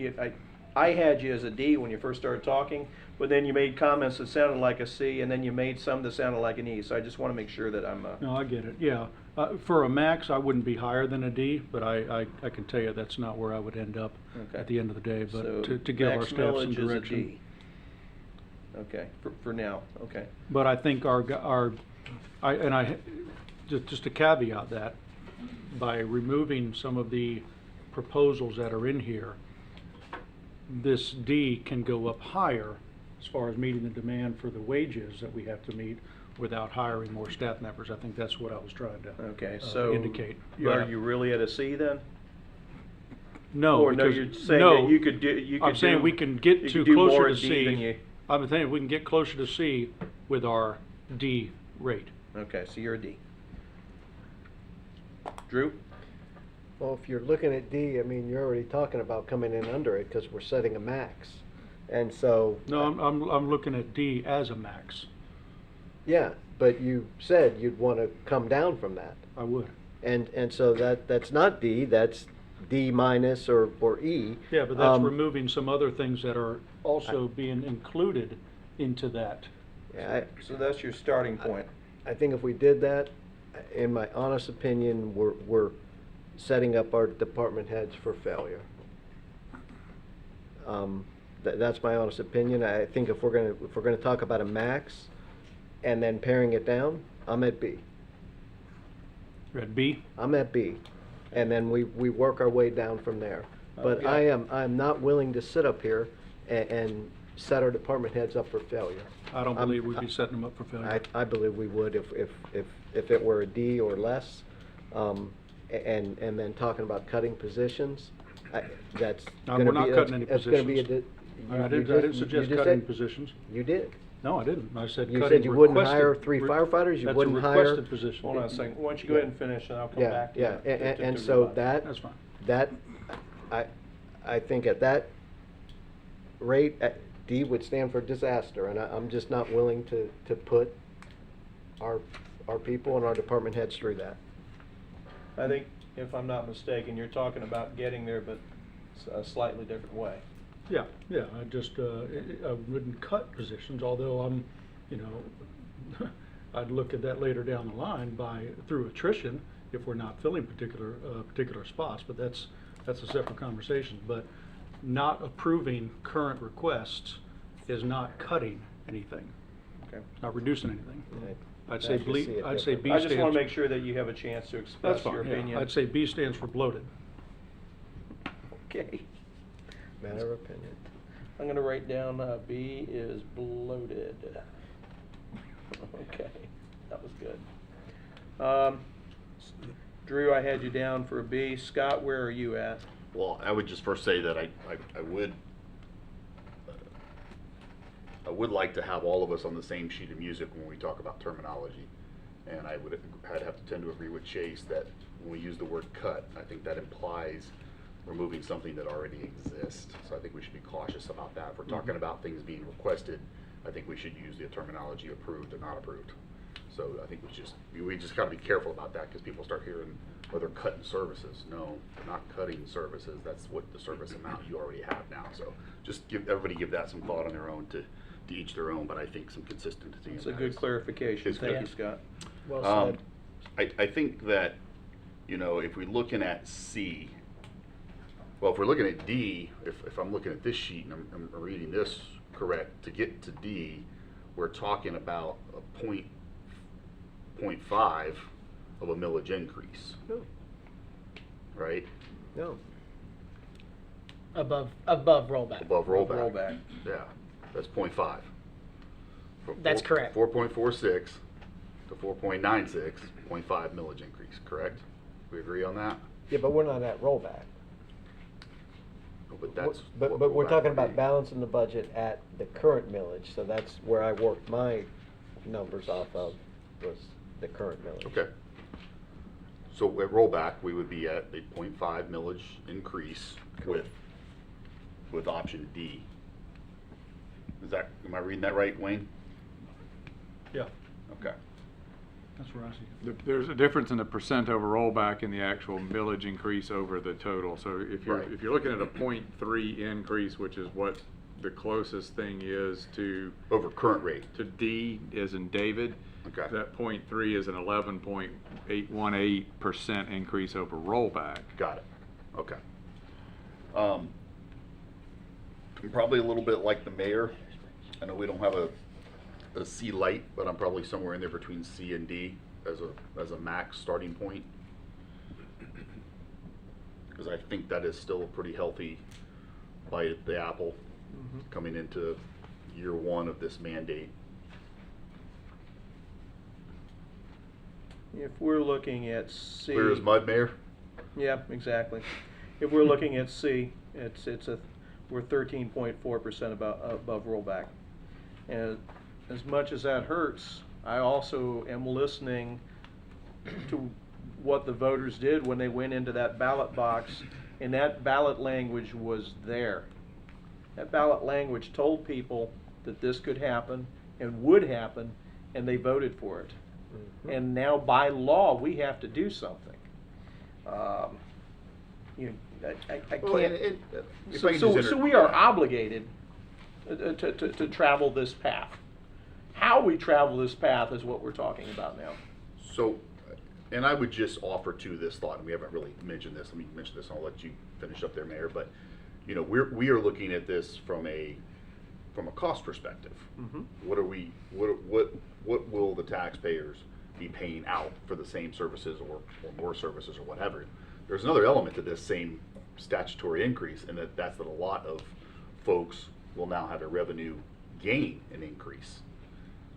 I had you as a D when you first started talking, but then you made comments that sounded like a C, and then you made some that sounded like an E. So I just want to make sure that I'm. No, I get it. Yeah, for a max, I wouldn't be higher than a D, but I can tell you that's not where I would end up at the end of the day. But So to give our max staff some millage is a direction. D. Okay, for now. Okay. But I think just to caveat that, by removing some of the proposals that are in here, this D can go up higher as far as meeting the demand for the wages that we have to meet without hiring more staff members. I think that's what I was trying to Okay, so indicate. Are you really at a C then? No, Or no, because you're saying no, that you could do. You could I'm saying do, we can get you to could do more closer at to D than C. you. I'm saying we can get closer to C with our D rate. Okay, so you're a D. Drew? Well, if you're looking at D, I mean, you're already talking about coming in under it because we're setting a max. And so. No, I'm looking at D as a max. Yeah, but you said you'd want to come down from that. I would. And so that's not D, that's D minus or E. Yeah, but that's removing some other things that are also being included into that. Yeah, So that's your starting point. I think if we did that, in my honest opinion, we're setting up our department heads for failure. That's my honest opinion. I think if we're gonna talk about a max and then paring it down, I'm at B. You're at B? I'm at B, and then we work our way down from there. But Okay. I'm not willing to sit up here and set our department heads up for failure. I don't believe we'd be setting them up for failure. I believe we would if it were a D or less, and then talking about cutting positions, that's No, gonna we're not be, cutting any that's gonna be a positions. di- I you didn't just- you suggest just cutting said- positions. You did. No, I didn't. I said You cutting said you wouldn't requested- hire 3 firefighters, you That's a wouldn't hire. requested position. Hold on a second, why don't you go ahead and finish, and I'll come Yeah, back to yeah, you. to and so rebut. That's fine. that, I think at that rate, D would stand for disaster, and I'm just not willing to put our people and our department heads through that. I think, if I'm not mistaken, you're talking about getting there, but a slightly different way. Yeah, I just, I wouldn't cut positions, although I'm, you know, I'd look at that later down the line through attrition if we're not filling particular spots, but that's a separate conversation. But not approving current requests is not cutting anything, Okay. not reducing anything. I'd say Actually see it I'd say B I stands. just want to make sure that you have a chance to That's express your fine, yeah. opinion. I'd say B stands for bloated. Okay. Matter of opinion. I'm gonna write down, B is bloated. Okay, that was good. Drew, I had you down for a B. Scott, where are you at? Well, I would just first say that I would like to have all of us on the same sheet of music when we talk about terminology. And I'd have to tend to agree with Chase that when we use the word cut, I think that implies removing something that already exists. So I think we should be cautious about that. If we're talking about things being requested, I think we should use the terminology approved or not approved. So I think we just gotta be careful about that, because people start hearing, well, they're cutting services. No, they're not cutting services. That's what the service amount you already have now. So just everybody give that some thought on their own, to each their own, but I think some consistency. It's in a that good is- clarification. is Thank good. you, Scott. Well said. I think that, you know, if we're looking at C, well, if we're looking at D, if I'm looking at this sheet and I'm reading this correct, to get to D, we're talking about a 0.5 of a millage increase, No, right? no. Above rollback. Above rollback. Rollback. Yeah, that's 0.5. That's correct. 4.46 to 4.96, 0.5 millage increase, correct? We agree on that? Yeah, but we're not at rollback. But that's. But what we're rollback talking would about be. balancing the budget at the current millage, so that's where I worked my numbers off of, was the current millage. Okay. So at rollback, we would be at a 0.5 millage increase with option D. Am I reading that right, Wayne? Yeah, Okay. that's where I see it. There's a difference in the percent over rollback and the actual millage increase over the total. So if you're, Right. if you're looking at a 0.3 increase, which is what the closest thing is to Over current rate. D as in David, Okay. that 0.3 is an 11.818% increase over rollback. Got it. Okay. I'm probably a little bit like the mayor. I know we don't have a C light, but I'm probably somewhere in there between C and D as a max starting point. Because I think that is still a pretty healthy bite at the apple coming into year one of this mandate. If we're looking at C. Clear as mud, Mayor? Yeah, exactly. If we're looking at C, we're 13.4% above rollback. And as much as that hurts, I also am listening to what the voters did when they went into that ballot box, and that ballot language was there. That ballot language told people that this could happen and would happen, and they voted for it. And now by law, we have to do something. I Well, can't. if I So, can just so we are obligated to travel this path. How we travel this path is what we're talking about now. So, and I would just offer to this thought, and we haven't really mentioned this, let me mention this, and I'll let you finish up there, Mayor, but, you know, we are looking at this from a cost perspective. What will the taxpayers be paying out for the same services or more services or whatever? There's another element to this same statutory increase, and that's that a lot of folks will now have a revenue gain and increase.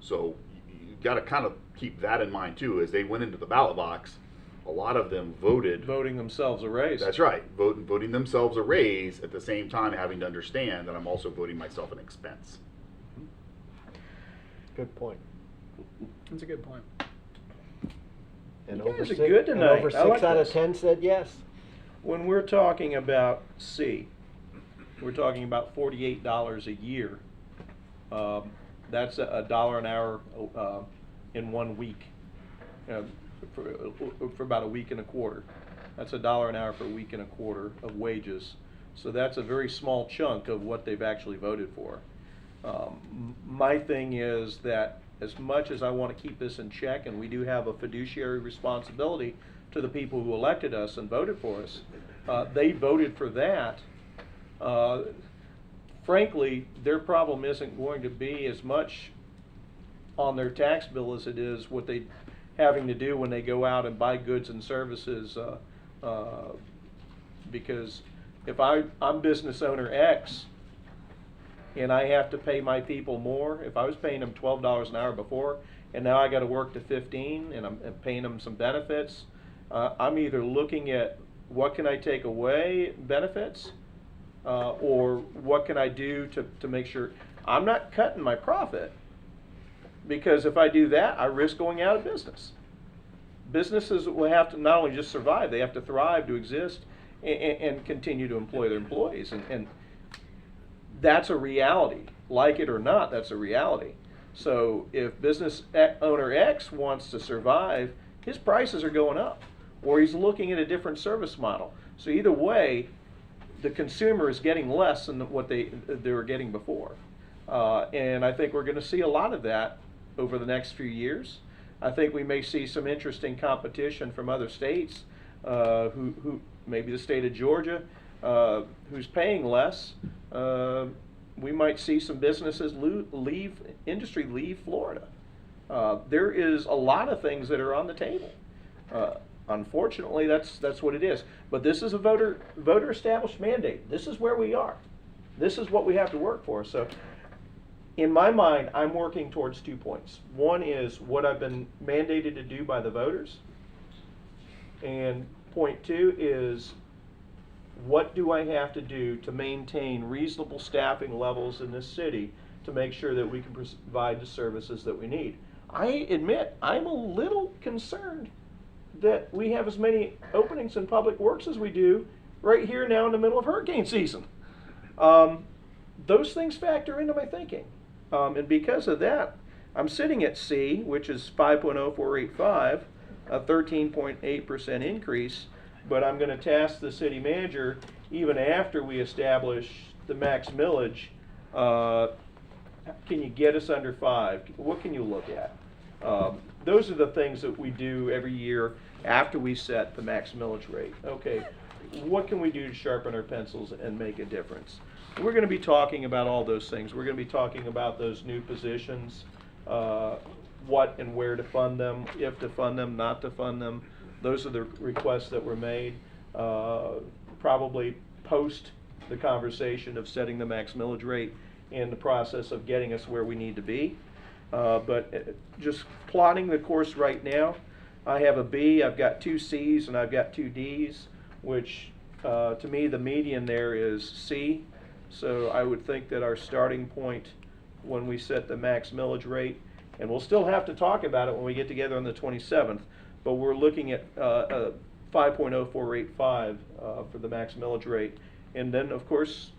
So you got to kind of keep that in mind too. As they went into the ballot box, a lot of them voted. Voting themselves a raise. That's right, voting themselves a raise at the same time having to understand that I'm also voting myself an expense. Good point. That's a good point. And You over guys are six, good and tonight. over I like 6 out of this. 10 said yes. When we're talking about C, we're talking about $48 a year. That's a dollar an hour in 1 week, for about a week and a quarter. That's a dollar an hour for a week and a quarter of wages. So that's a very small chunk of what they've actually voted for. My thing is that as much as I want to keep this in check, and we do have a fiduciary responsibility to the people who elected us and voted for us, they voted for that. Frankly, their problem isn't going to be as much on their tax bill as it is what they having to do when they go out and buy goods and services. Because if I'm business owner X and I have to pay my people more, if I was paying them $12 an hour before and now I got to work to 15 and I'm paying them some benefits, I'm either looking at what can I take away benefits, or what can I do to make sure I'm not cutting my profit, because if I do that, I risk going out of business. Businesses will have to not only just survive, they have to thrive to exist and continue to employ their employees. And that's a reality. Like it or not, that's a reality. So if business owner X wants to survive, his prices are going up, or he's looking at a different service model. So either way, the consumer is getting less than what they were getting before. And I think we're going to see a lot of that over the next few years. I think we may see some interesting competition from other states, who maybe the state of Georgia, who's paying less. We might see some businesses leave Florida. There is a lot of things that are on the table. Unfortunately, that's what it is. But this is a voter established mandate. This is where we are. This is what we have to work for. So, in my mind, I'm working towards 2 points. One is what I've been mandated to do by the voters, and point 2 is what do I have to do to maintain reasonable staffing levels in this city to make sure that we can provide the services that we need. I admit I'm a little concerned that we have as many openings in public works as we do right here now in the middle of hurricane season. Those things factor into my thinking. And because of that, I'm sitting at C, which is 5.0485, a 13.8% increase, but I'm going to task the city manager, even after we establish the max millage, can you get us under 5? What can you look at? Those are the things that we do every year after we set the max millage rate. Okay, what can we do to sharpen our pencils and make a difference? We're going to be talking about all those things. We're going to be talking about those new positions, what and where to fund them, if to fund them, not to fund them. Those are the requests that were made, probably post the conversation of setting the max millage rate in the process of getting us where we need to be. But just plotting the course right now, I have a B, I've got 2 C's, and I've got 2 D's, which to me the median there is C. So I would think that our starting point when we set the max millage rate, and we'll still have to talk about it when we get together on the 27th, but we're looking at 5.0485 for the max millage rate. And then, of course,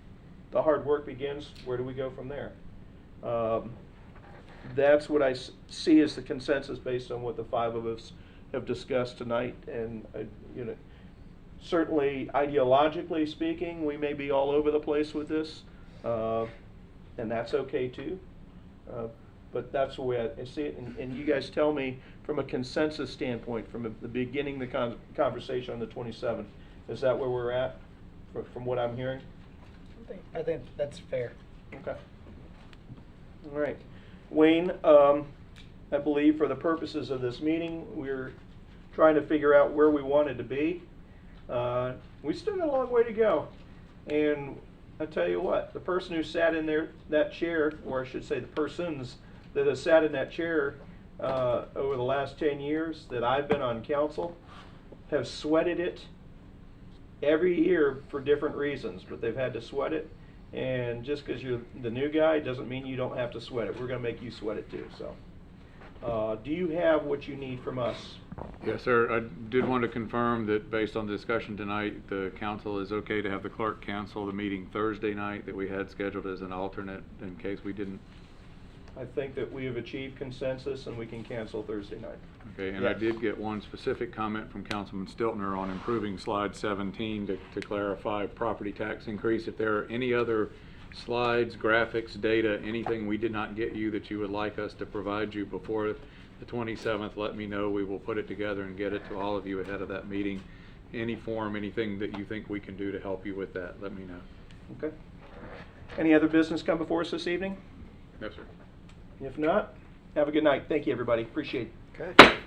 the hard work begins. Where do we go from there? That's what I see as the consensus based on what the 5 of us have discussed tonight. And certainly ideologically speaking, we may be all over the place with this, and that's okay too. But that's the way I see it. And you guys tell me from a consensus standpoint, from the beginning of the conversation on the 27th, is that where we're at from what I'm hearing? I think that's fair. Okay. All right. Wayne, I believe for the purposes of this meeting, we're trying to figure out where we wanted to be. We still got a long way to go. And I tell you what, the person who sat in that chair, or I should say the persons that have sat in that chair over the last 10 years that I've been on council, have sweated it every year for different reasons, but they've had to sweat it. And just because you're the new guy doesn't mean you don't have to sweat it. We're going to make you sweat it too. So, do you have what you need from us? Yes, sir. I did want to confirm that based on the discussion tonight, the council is okay to have the clerk cancel the meeting Thursday night that we had scheduled as an alternate in case we didn't. I think that we have achieved consensus and we can cancel Thursday night. Okay, and I Yes. did get one specific comment from Councilman Stiltner on improving slide 17 to clarify property tax increase. If there are any other slides, graphics, data, anything we did not get you that you would like us to provide you before the 27th, let me know. We will put it together and get it to all of you ahead of that meeting. Any form, anything that you think we can do to help you with that, let me know. Okay. Any other business come before us this evening? Yes, sir. If not, have a good night. Thank you, everybody. Appreciate it. Okay.